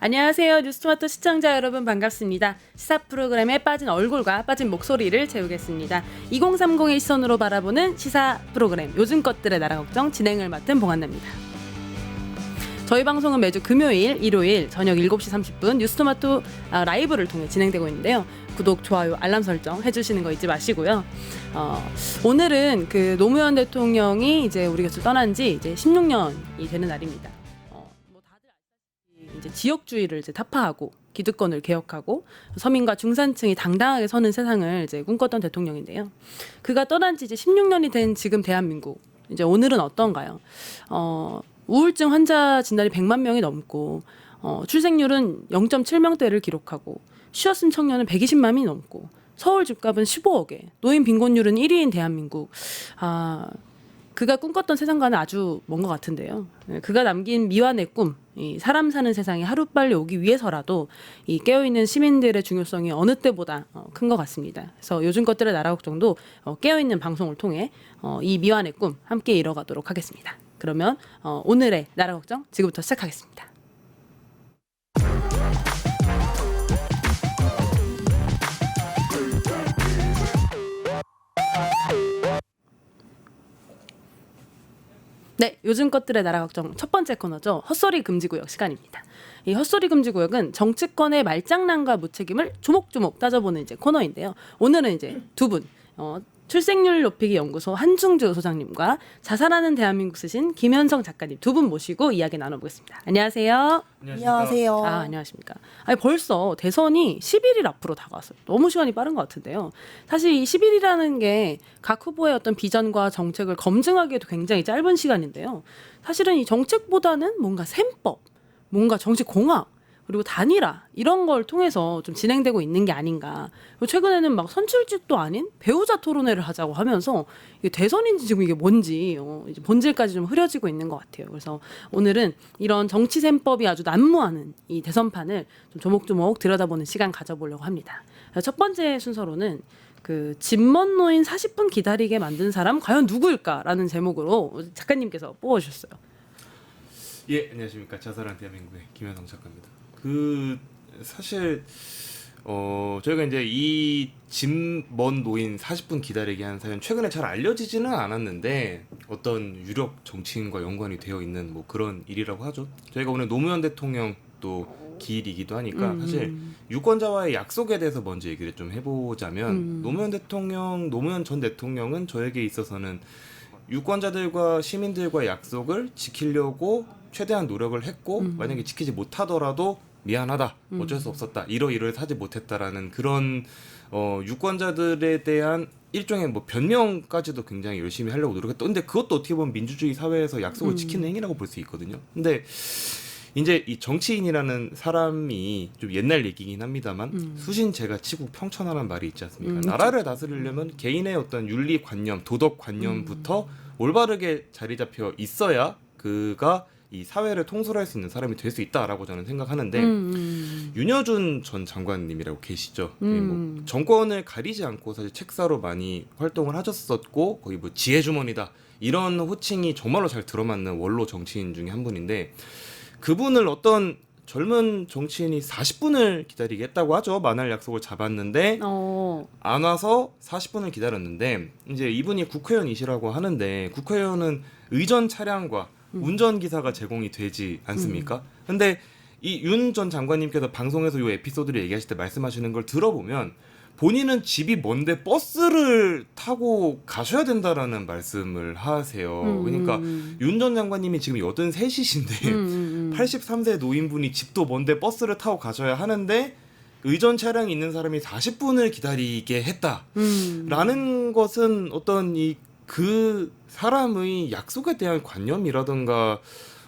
안녕하세요. 뉴스토마토 시청자 여러분 반갑습니다. 시사 프로그램에 빠진 얼굴과 빠진 목소리를 채우겠습니다. 2030의 시선으로 바라보는 시사 프로그램 요즘 것들의 나라 걱정 진행을 맡은 봉한나입니다. 저희 방송은 매주 금요일, 일요일 저녁 7시 30분 뉴스토마토 라이브를 통해 진행되고 있는데요. 구독, 좋아요, 알람 설정 해주시는 거 잊지 마시고요. 오늘은 그 노무현 대통령이 이제 우리 곁을 떠난 지 이제 16년이 되는 날입니다. 이제 지역주의를 이제 타파하고 기득권을 개혁하고 서민과 중산층이 당당하게 서는 세상을 이제 꿈꿨던 대통령인데요. 그가 떠난 지 이제 16년이 된 지금 대한민국 이제 오늘은 어떤가요? 우울증 환자 진단이 100만 명이 넘고 출생률은 0.7명대를 기록하고 쉬어쓴 청년은 120만 명이 넘고 서울 집값은 15억에 노인 빈곤율은 1위인 대한민국. 그가 꿈꿨던 세상과는 아주 먼 것 같은데요. 그가 남긴 미와 내 꿈, 이 사람 사는 세상에 하루빨리 오기 위해서라도 이 깨어있는 시민들의 중요성이 어느 때보다 큰 것 같습니다. 그래서 요즘 것들의 나라 걱정도 깨어있는 방송을 통해 이 미와 내 꿈 함께 이뤄가도록 하겠습니다. 그러면 오늘의 나라 걱정 지금부터 시작하겠습니다. 네, 요즘 것들의 나라 걱정 첫 번째 코너죠. 헛소리 금지구역 시간입니다. 이 헛소리 금지구역은 정치권의 말장난과 무책임을 조목조목 따져보는 이제 코너인데요. 오늘은 이제 두 분, 출생률 높이기 연구소 한중주 소장님과 자살하는 대한민국 쓰신 김현성 작가님 두 분 모시고 이야기 나눠보겠습니다. 안녕하세요. 안녕하세요. 안녕하십니까. 아니, 벌써 대선이 11일 앞으로 다가왔어요. 너무 시간이 빠른 것 같은데요. 사실 이 10일이라는 게 각 후보의 어떤 비전과 정책을 검증하기에도 굉장히 짧은 시간인데요. 사실은 이 정책보다는 뭔가 셈법, 뭔가 정치 공학, 그리고 단일화 이런 걸 통해서 좀 진행되고 있는 게 아닌가. 최근에는 막 선출직도 아닌 배우자 토론회를 하자고 하면서 이게 대선인지 지금 이게 뭔지 이제 본질까지 좀 흐려지고 있는 것 같아요. 그래서 오늘은 이런 정치 셈법이 아주 난무하는 이 대선판을 좀 조목조목 들여다보는 시간 가져보려고 합니다. 첫 번째 순서로는 그 집먼 노인 40분 기다리게 만든 사람 과연 누구일까라는 제목으로 작가님께서 뽑아주셨어요. 예, 안녕하십니까. 자살한 대한민국의 김현성 작가입니다. 사실 저희가 이제 이 집 먼 노인 40분 기다리게 한 사연 최근에 잘 알려지지는 않았는데 어떤 유력 정치인과 연관이 되어 있는 뭐 그런 일이라고 하죠. 저희가 오늘 노무현 대통령 또 기일이기도 하니까 사실 유권자와의 약속에 대해서 먼저 얘기를 좀 해보자면 노무현 전 대통령은 저에게 있어서는 유권자들과 시민들과의 약속을 지키려고 최대한 노력을 했고 만약에 지키지 못하더라도 미안하다, 어쩔 수 없었다, 이러이러해서 하지 못했다라는 그런 유권자들에 대한 일종의 뭐 변명까지도 굉장히 열심히 하려고 노력했던. 근데 그것도 어떻게 보면 민주주의 사회에서 약속을 지키는 행위라고 볼 수 있거든요. 근데 이제 이 정치인이라는 사람이 좀 옛날 얘기긴 합니다만 수신제가 치고 평천하라는 말이 있지 않습니까? 나라를 다스리려면 개인의 어떤 윤리관념, 도덕관념부터 올바르게 자리 잡혀 있어야 그가 이 사회를 통솔할 수 있는 사람이 될 수 있다라고 저는 생각하는데 윤여준 전 장관님이라고 계시죠. 뭐 정권을 가리지 않고 사실 책사로 많이 활동을 하셨었고 거의 뭐 지혜주머니다 이런 호칭이 정말로 잘 들어맞는 원로 정치인 중에 한 분인데 그분을 어떤 젊은 정치인이 40분을 기다리게 했다고 하죠. 만날 약속을 잡았는데 안 와서 40분을 기다렸는데 이제 이분이 국회의원이시라고 하는데 국회의원은 의전 차량과 운전기사가 제공이 되지 않습니까? 근데 이 윤 전 장관님께서 방송에서 이 에피소드를 얘기하실 때 말씀하시는 걸 들어보면 본인은 집이 먼데 버스를 타고 가셔야 된다라는 말씀을 하세요. 그러니까 윤 전 장관님이 지금 83이신데 83세 노인분이 집도 먼데 버스를 타고 가셔야 하는데 의전 차량이 있는 사람이 40분을 기다리게 했다라는 것은 어떤 그 사람의 약속에 대한 관념이라든가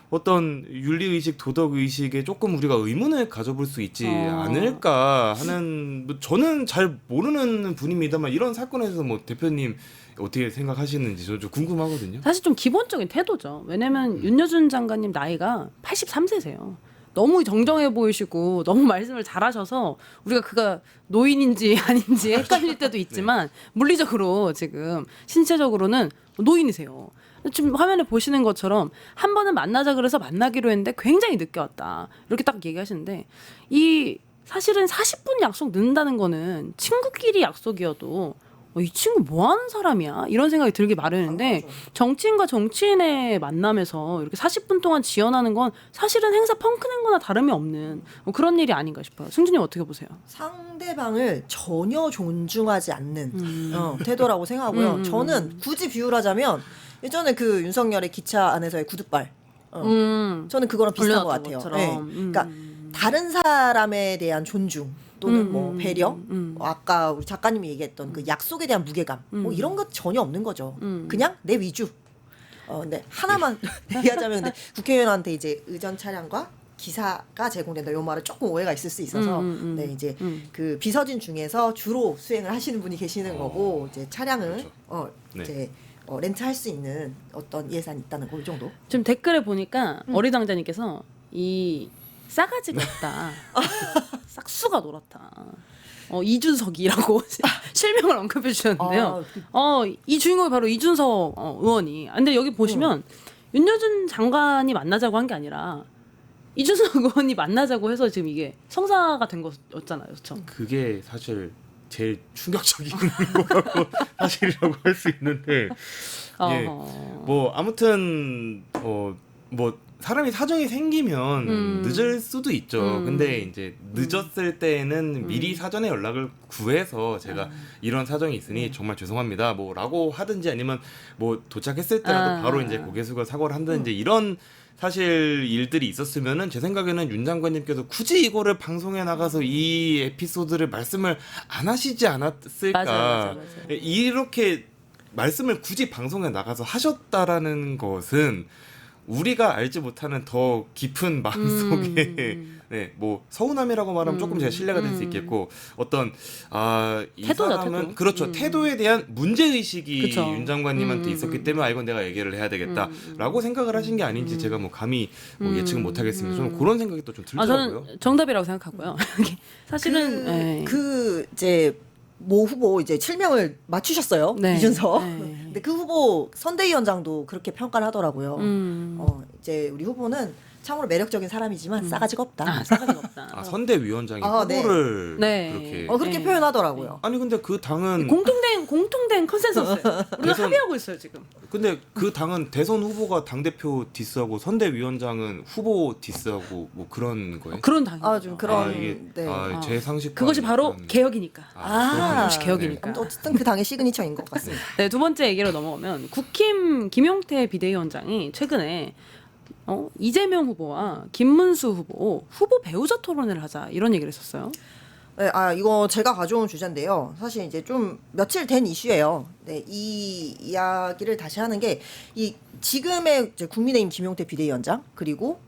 어떤 윤리의식, 도덕의식에 조금 우리가 의문을 가져볼 수 있지 않을까 하는, 뭐 저는 잘 모르는 분입니다만 이런 사건에서 뭐 대표님 어떻게 생각하시는지 저 좀 궁금하거든요. 사실 좀 기본적인 태도죠. 왜냐면 윤여준 장관님 나이가 83세세요. 너무 정정해 보이시고 너무 말씀을 잘하셔서 우리가 그가 노인인지 아닌지 헷갈릴 때도 있지만 물리적으로 지금 신체적으로는 노인이세요. 지금 화면에 보시는 것처럼 한 번은 만나자 그래서 만나기로 했는데 굉장히 늦게 왔다. 이렇게 딱 얘기하시는데 이 사실은 40분 약속 늦는다는 거는 친구끼리 약속이어도 이 친구 뭐 하는 사람이야? 이런 생각이 들기 마련인데 정치인과 정치인의 만남에서 이렇게 40분 동안 지연하는 건 사실은 행사 펑크낸 거나 다름이 없는 뭐 그런 일이 아닌가 싶어요. 승준님 어떻게 보세요? 상대방을 전혀 존중하지 않는 태도라고 생각하고요. 저는 굳이 비유하자면 예전에 그 윤석열의 기차 안에서의 구둣발. 저는 그거랑 비슷한 것 같아요. 네. 그러니까 다른 사람에 대한 존중 또는 뭐 배려, 아까 우리 작가님이 얘기했던 그 약속에 대한 무게감, 뭐 이런 것 전혀 없는 거죠. 그냥 내 위주. 근데 하나만 얘기하자면 근데 국회의원한테 이제 의전 차량과 기사가 제공된다. 요 말은 조금 오해가 있을 수 있어서 네 이제 그 비서진 중에서 주로 수행을 하시는 분이 계시는 거고 이제 차량을 그렇죠. 이제 렌트할 수 있는 어떤 예산이 있다는 거 이 정도. 지금 댓글에 보니까 어리당자님께서 이 싸가지가 없다. 싹수가 놀았다. 이준석이라고 실명을 언급해 주셨는데요. 이 주인공이 바로 이준석 의원이. 근데 여기 보시면 윤여준 장관이 만나자고 한 게 아니라 이준석 의원이 만나자고 해서 지금 이게 성사가 된 거였잖아요. 그렇죠? 그게 사실 제일 충격적인 거라고 사실이라고 할 수 있는데 예. 뭐 아무튼 뭐 사람이 사정이 생기면 늦을 수도 있죠. 근데 이제 늦었을 때는 미리 사전에 연락을 구해서 제가 이런 사정이 있으니 정말 죄송합니다. 뭐라고 하든지 아니면 뭐 도착했을 때라도 바로 이제 고개 숙여 사과를 한다든지 이런 사실 일들이 있었으면은 제 생각에는 윤 장관님께서 굳이 이거를 방송에 나가서 이 에피소드를 말씀을 안 하시지 않았을까. 맞아요. 이렇게 말씀을 굳이 방송에 나가서 하셨다라는 것은 우리가 알지 못하는 더 깊은 마음속에 네, 뭐 서운함이라고 말하면 조금 제가 신뢰가 될 수 있겠고 어떤 이 태도죠, 사람은 태도. 그렇죠. 태도에 대한 문제 의식이 그쵸. 윤 장관님한테 있었기 때문에 이건 내가 얘기를 해야 되겠다라고 생각을 하신 게 아닌지 제가 뭐 감히 뭐 예측은 못 하겠습니다. 저는 그런 생각이 또 좀 들더라고요. 저는 정답이라고 생각하고요. 사실은 그 이제 모 후보 이제 7명을 맞추셨어요. 네. 이준석. 네. 근데 그 후보 선대위원장도 그렇게 평가를 하더라고요. 이제 우리 후보는 참으로 매력적인 사람이지만 싸가지가 없다. 싸가지가 없다. 선대위원장이 네. 후보를 네. 그렇게 그렇게 네. 표현하더라고요. 아니 근데 그 당은 공통된 컨센서스예요. 우리가 대선- 합의하고 있어요 지금. 근데 그 당은 대선 후보가 당 대표 디스하고 선대위원장은 후보 디스하고 뭐 그런 거예요? 그런 당이죠. 좀 그런 이게 네. 제 상식 그것이 바로 개혁이니까. 그렇군요. 개혁이니까. 어쨌든 그 당의 시그니처인 것 같습니다. 네, 두 번째 얘기로 넘어가면 국힘 김용태 비대위원장이 최근에 이재명 후보와 김문수 후보 배우자 토론을 하자 이런 얘기를 했었어요. 네, 이거 제가 가져온 주제인데요. 사실 이제 좀 며칠 된 이슈예요. 네, 이 이야기를 다시 하는 게 이 지금의 이제 국민의힘 김용태 비대위원장 그리고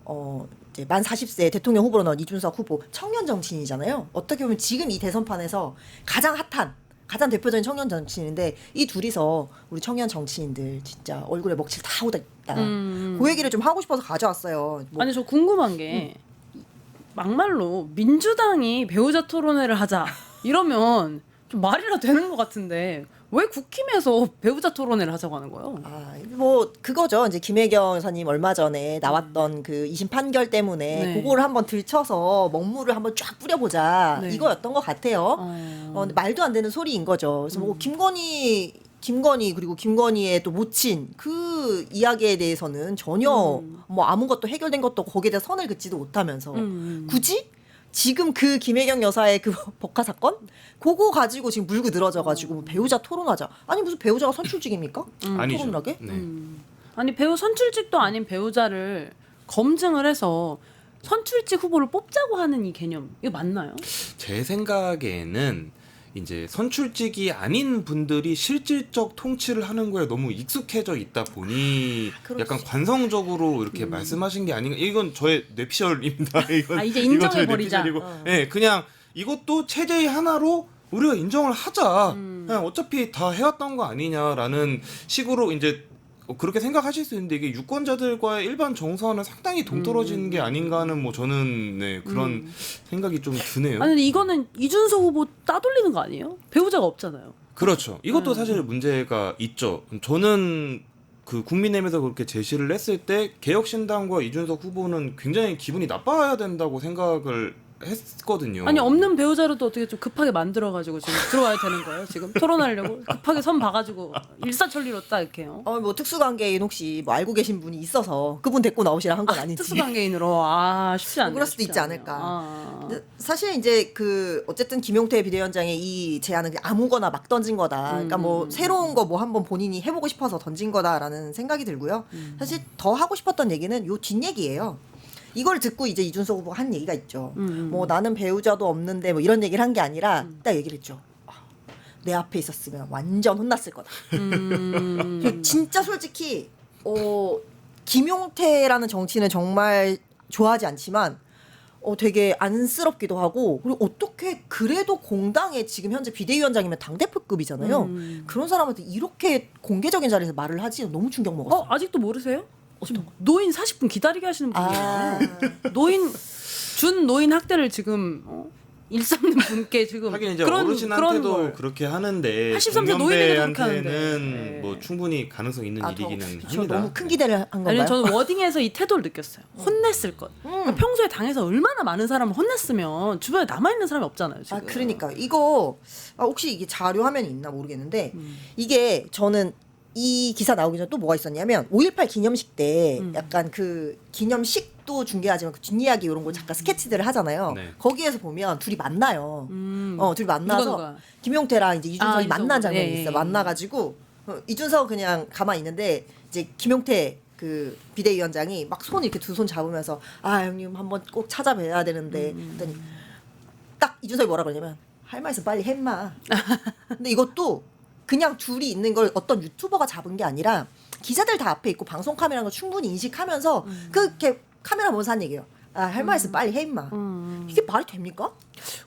이제 만 40세 대통령 후보로 나온 이준석 후보 청년 정치인이잖아요. 어떻게 보면 지금 이 대선판에서 가장 핫한 가장 대표적인 청년 정치인인데 이 둘이서 우리 청년 정치인들 진짜 얼굴에 먹칠 다 하고 있다. 그 얘기를 좀 하고 싶어서 가져왔어요. 뭐 아니 저 궁금한 게 막말로 민주당이 배우자 토론회를 하자 이러면 좀 말이라 되는 것 같은데 왜 국힘에서 배우자 토론회를 하자고 하는 거예요? 뭐 그거죠. 이제 김혜경 여사님 얼마 전에 나왔던 그 2심 판결 때문에 네. 그거를 한번 들춰서 먹물을 한번 쫙 뿌려보자 네. 이거였던 것 같아요. 근데 말도 안 되는 소리인 거죠. 그래서 뭐 김건희 그리고 김건희의 또 모친 그 이야기에 대해서는 전혀 뭐 아무것도 해결된 것도 없고 거기에 대해 선을 긋지도 못하면서 굳이 지금 그 김혜경 여사의 그 법화 사건 그거 가지고 지금 물고 늘어져 가지고 뭐 배우자 토론하자. 아니 무슨 배우자가 선출직입니까? 아니죠. 토론을 하게? 네. 아니 배우 선출직도 아닌 배우자를 검증을 해서 선출직 후보를 뽑자고 하는 이 개념 이거 맞나요? 제 생각에는 이제 선출직이 아닌 분들이 실질적 통치를 하는 거에 너무 익숙해져 있다 보니 약간 관성적으로 이렇게 말씀하신 게 아닌가. 이건 저의 뇌피셜입니다. 이건 이제 이건 저의 인정해버리자. 뇌피셜이고, 네, 그냥 이것도 체제의 하나로 우리가 인정을 하자. 그냥 어차피 다 해왔던 거 아니냐라는 식으로 이제 그렇게 생각하실 수 있는데 이게 유권자들과의 일반 정서와는 상당히 동떨어지는 게 아닌가 하는 뭐 저는 네, 그런 생각이 좀 드네요. 아니 근데 이거는 이준석 후보 따돌리는 거 아니에요? 배우자가 없잖아요. 그렇죠. 이것도 사실 문제가 있죠. 저는 그 국민의힘에서 그렇게 제시를 했을 때 개혁신당과 이준석 후보는 굉장히 기분이 나빠야 된다고 생각을 했거든요. 아니 없는 배우자로도 어떻게 좀 급하게 만들어가지고 지금 들어와야 되는 거예요? 지금 토론하려고 급하게 선 봐가지고 일사천리로 딱 이렇게요. 뭐 특수관계인 혹시 뭐 알고 계신 분이 있어서 그분 데리고 나오시라 한 건 아닌지. 특수관계인으로 쉽지 않네요. 그럴 수도 쉽지 있지 않네요. 않을까. 근데 사실 이제 그 어쨌든 김용태 비대위원장의 이 제안은 그냥 아무거나 막 던진 거다. 그러니까 뭐 새로운 거 뭐 한번 본인이 해보고 싶어서 던진 거다라는 생각이 들고요. 사실 더 하고 싶었던 얘기는 요 뒷얘기예요. 이걸 듣고 이제 이준석 후보가 한 얘기가 있죠. 뭐 나는 배우자도 없는데 뭐 이런 얘기를 한 게 아니라 딱 얘기를 했죠. 내 앞에 있었으면 완전 혼났을 거다. 진짜 솔직히 김용태라는 정치는 정말 좋아하지 않지만 되게 안쓰럽기도 하고 그리고 어떻게 그래도 공당의 지금 현재 비대위원장이면 당대표급이잖아요. 그런 사람한테 이렇게 공개적인 자리에서 말을 하지 너무 충격 먹었어요. 아직도 모르세요? 지금 노인 40분 기다리게 하시는 분이에요. 준 노인 학대를 지금 일삼는 분께 지금 하긴 이제 그런 어르신한테도 걸. 그렇게 하는데 83세 노인에게도 그렇게 동년배한테는 하는데. 뭐 충분히 가능성 있는 일이기는 저 합니다. 너무 큰 기대를 한 건가요? 아니 저는 워딩에서 이 태도를 느꼈어요. 혼냈을 것. 그러니까 평소에 당에서 얼마나 많은 사람을 혼냈으면 주변에 남아 있는 사람이 없잖아요. 지금. 그러니까 이거 혹시 이게 자료 화면이 있나 모르겠는데 이게 저는 이 기사 나오기 전에 또 뭐가 있었냐면 5.18 기념식 때 약간 그 기념식도 중계하지만 그 뒷이야기 이런 거 잠깐 스케치들을 하잖아요. 네. 거기에서 보면 둘이 만나요. 둘이 만나서 누가? 김용태랑 이제 이준석이 만난 장면이 예, 예. 있어요. 만나가지고 이준석 그냥 가만히 있는데 이제 김용태 그 비대위원장이 막 손 이렇게 두 손 잡으면서 형님 한번 꼭 찾아뵈야 되는데 그랬더니 딱 이준석이 뭐라 그러냐면 할 말 있으면 빨리 해마. 근데 이것도 그냥 둘이 있는 걸 어떤 유튜버가 잡은 게 아니라 기자들 다 앞에 있고 방송 카메라인 걸 충분히 인식하면서 그렇게 카메라 보면서 한 얘기예요. 할 말 있으면 빨리 해 임마. 이게 말이 됩니까?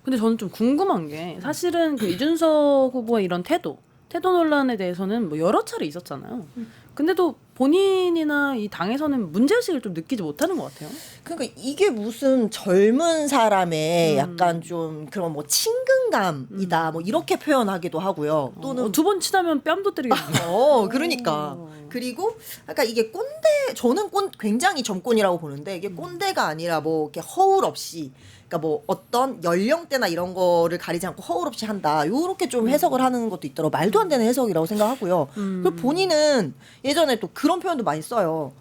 근데 저는 좀 궁금한 게 사실은 그 이준석 후보의 이런 태도 논란에 대해서는 뭐 여러 차례 있었잖아요. 근데도 본인이나 이 당에서는 문제의식을 좀 느끼지 못하는 것 같아요. 그러니까 이게 무슨 젊은 사람의 약간 좀 그런 뭐 친근감이다 뭐 이렇게 표현하기도 하고요. 또는 두 번 치다면 뺨도 때리겠네요. 그러니까. 그리고 아까 이게 꼰대 저는 굉장히 점권이라고 보는데 이게 꼰대가 아니라 뭐 이렇게 허울 없이 그러니까 뭐 어떤 연령대나 이런 거를 가리지 않고 허울 없이 한다. 요렇게 좀 해석을 하는 것도 있더라고. 말도 안 되는 해석이라고 생각하고요. 그리고 본인은 예전에 또 그런 표현도 많이 써요.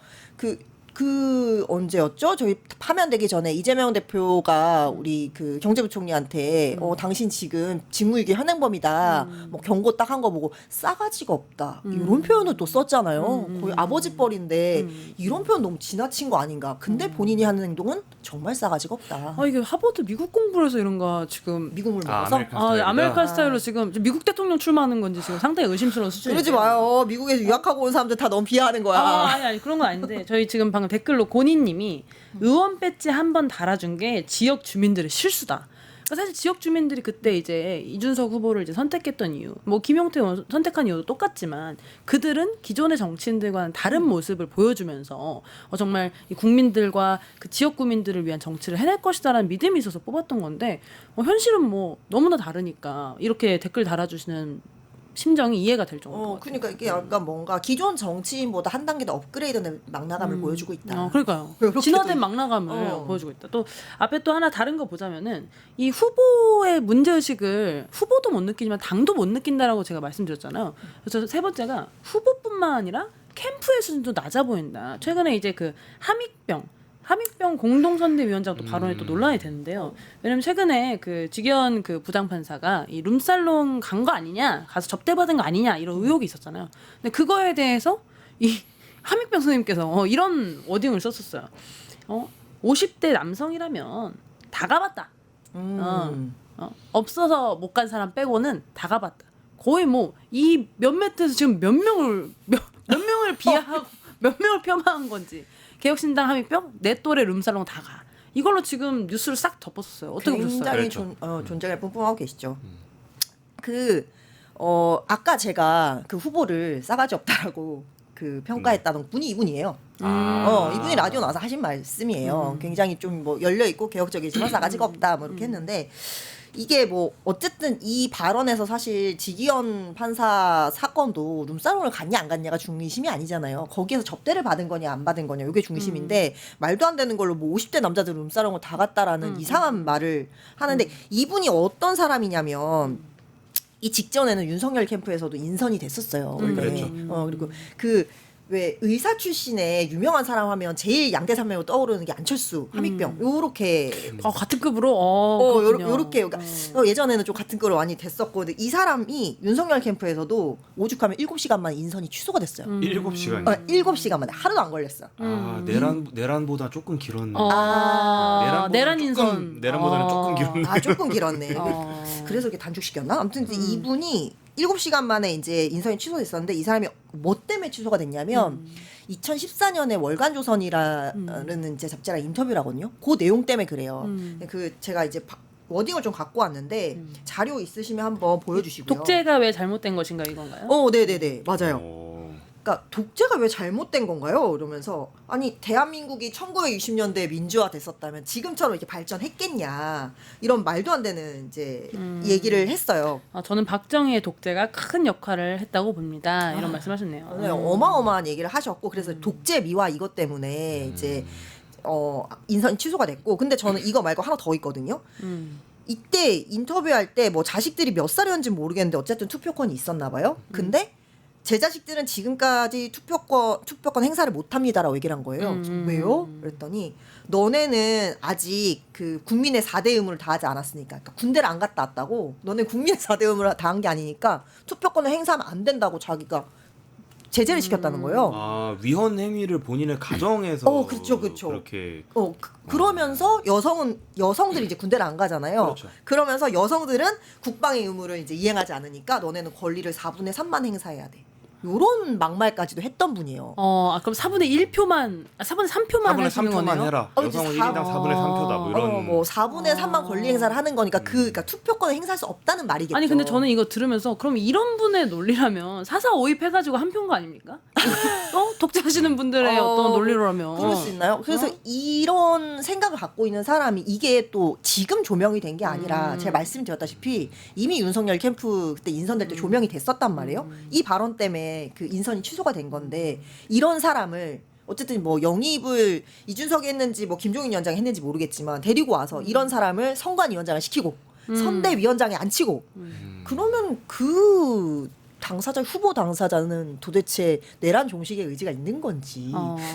그 언제였죠? 저희 파면되기 전에 이재명 대표가 우리 그 경제부총리한테 당신 지금 직무유기 현행범이다. 뭐 경고 딱 한 거 보고 싸가지가 없다. 이런 표현을 또 썼잖아요. 거의 아버지 뻘인데 이런 표현 너무 지나친 거 아닌가. 근데 본인이 하는 행동은 정말 싸가지가 없다. 이게 하버드 미국 공부를 해서 이런가 지금 미국물 먹어서? 아메리칸 스타일로 지금 미국 대통령 출마하는 건지 지금 상당히 의심스러운 수준이에요. 그러지 마요. 미국에서 유학하고 온 사람들 다 너무 비하하는 거야. 아니 그런 건 아닌데 저희 지금 방금 댓글로 고니님이 의원 배지 한 번 달아준 게 지역 주민들의 실수다. 그러니까 사실 지역 주민들이 그때 이제 이준석 후보를 이제 선택했던 이유, 뭐 김용태 의원 선택한 이유도 똑같지만 그들은 기존의 정치인들과는 다른 모습을 보여주면서 정말 이 국민들과 그 지역 구민들을 위한 정치를 해낼 것이다라는 믿음이 있어서 뽑았던 건데 현실은 뭐 너무나 다르니까 이렇게 댓글 달아주시는 심정이 이해가 될 정도로. 그러니까 이게 약간 뭔가 기존 정치인보다 한 단계 더 업그레이드된 막나감을 보여주고 있다. 그러니까요. 그렇게 진화된 막나감을 보여주고 있다. 또 앞에 또 하나 다른 거 보자면은 이 후보의 문제의식을 후보도 못 느끼지만 당도 못 느낀다라고 제가 말씀드렸잖아요. 그래서 세 번째가 후보뿐만 아니라 캠프의 수준도 낮아 보인다. 최근에 이제 그 함익병 공동선대위원장도 발언에 또 논란이 되는데요. 왜냐면 최근에 그 직연 그 부장판사가 이 룸살롱 간 거 아니냐, 가서 접대받은 거 아니냐 이런 의혹이 있었잖아요. 근데 그거에 대해서 이 함익병 선생님께서 이런 워딩을 썼었어요. 50대 남성이라면 다 가봤다. 없어서 못 간 사람 빼고는 다 가봤다. 거의 뭐 이 몇 매트에서 지금 몇 명을 비하하고 몇 명을 폄하한 건지. 개혁신당 함익병 내 또래 룸살롱 다 가. 이걸로 지금 뉴스를 싹 덮었어요. 어떻게 보셨어요? 굉장히 존재감을 뿜뿜하고 계시죠. 아까 제가 그 후보를 싸가지 없다라고 그 평가했다던 분이 이분이에요. 이분이 라디오 나와서 하신 말씀이에요. 굉장히 좀 뭐 열려 있고 개혁적이지만 싸가지가 없다 뭐 이렇게 했는데 이게 뭐 어쨌든 이 발언에서 사실 지기현 판사 사건도 룸사롱을 갔냐 안 갔냐가 중심이 아니잖아요. 거기에서 접대를 받은 거냐 안 받은 거냐 이게 중심인데 말도 안 되는 걸로 뭐 50대 남자들 룸사롱을 다 갔다라는 이상한 말을 하는데 이분이 어떤 사람이냐면 이 직전에는 윤석열 캠프에서도 인선이 됐었어요. 원래. 그랬죠. 그리고 그 왜 의사 출신의 유명한 사람 하면 제일 양대산맥으로 떠오르는 게 안철수, 함익병 요렇게 같은 급으로 요렇게 예전에는 좀 같은 거로 많이 됐었고 근데 이 사람이 윤석열 캠프에서도 오죽하면 7시간 만에 인선이 취소가 됐어요. 7시간이요? 7시간 만에 하루도 안 걸렸어. 내란보다 조금 길었네. 내란 인선. 내란보다는 조금 길었네. 조금 길었네. 그래서 이렇게 단축시켰나? 아무튼 이제 이분이 7시간 만에 이제 인선이 취소됐었는데 이 사람이 뭐 때문에 취소가 됐냐면 2014년에 월간조선이라는 이제 잡지랑 인터뷰를 하거든요. 그 내용 때문에 그래요. 그 제가 이제 워딩을 좀 갖고 왔는데 자료 있으시면 한번 보여주시고요. 독재가 왜 잘못된 것인가 이건가요? 네네네 맞아요. 그러니까 독재가 왜 잘못된 건가요? 이러면서 아니 대한민국이 1960년대에 민주화 됐었다면 지금처럼 이렇게 발전했겠냐 이런 말도 안 되는 이제 얘기를 했어요. 저는 박정희의 독재가 큰 역할을 했다고 봅니다. 이런 말씀하셨네요. 네, 어마어마한 얘기를 하셨고 그래서 독재 미화 이것 때문에 이제 인선이 취소가 됐고 근데 저는 이거 말고 하나 더 있거든요. 이때 인터뷰할 때 뭐 자식들이 몇 살이었는지 모르겠는데 어쨌든 투표권이 있었나 봐요. 근데 제 자식들은 지금까지 투표권 행사를 못 합니다라고 얘기를 한 거예요. 왜요? 그랬더니 너네는 아직 그 국민의 4대 의무를 다하지 않았으니까 그러니까 군대를 안 갔다 왔다고 너네 국민의 4대 의무를 다한 게 아니니까 투표권을 행사하면 안 된다고 자기가 제재를 시켰다는 거예요. 위헌 행위를 본인의 가정에서 그렇죠. 그렇게 그러면서 여성들이 이제 군대를 안 가잖아요. 그렇죠. 그러면서 여성들은 국방의 의무를 이제 이행하지 않으니까 너네는 권리를 4분의 3만 행사해야 돼. 요런 막말까지도 했던 분이에요. 그럼 4분의 1표만, 4분의 3표만 4분의 하시는 3표만 거네요? 해라. 여성은 1인당 4분의 3표다. 뭐 이런. 4분의 3만 권리 행사를 하는 거니까 그러니까 투표권을 행사할 수 없다는 말이겠죠. 아니 근데 저는 이거 들으면서 그럼 이런 분의 논리라면 4.4.5입 해가지고 한 표인 거 아닙니까? 독재하시는 분들의 어떤 논리로라면 그럴 수 있나요? 그래서 이런 생각을 갖고 있는 사람이 이게 또 지금 조명이 된 게 아니라 제가 말씀드렸다시피 이미 윤석열 캠프 그때 인선될 때 조명이 됐었단 말이에요. 이 발언 때문에 그 인선이 취소가 된 건데 이런 사람을 어쨌든 뭐 영입을 이준석이 했는지 뭐 김종인 위원장이 했는지 모르겠지만 데리고 와서 이런 사람을 선관위원장을 시키고 선대위원장에 앉히고 그러면 그 후보 당사자는 도대체 내란 종식의 의지가 있는 건지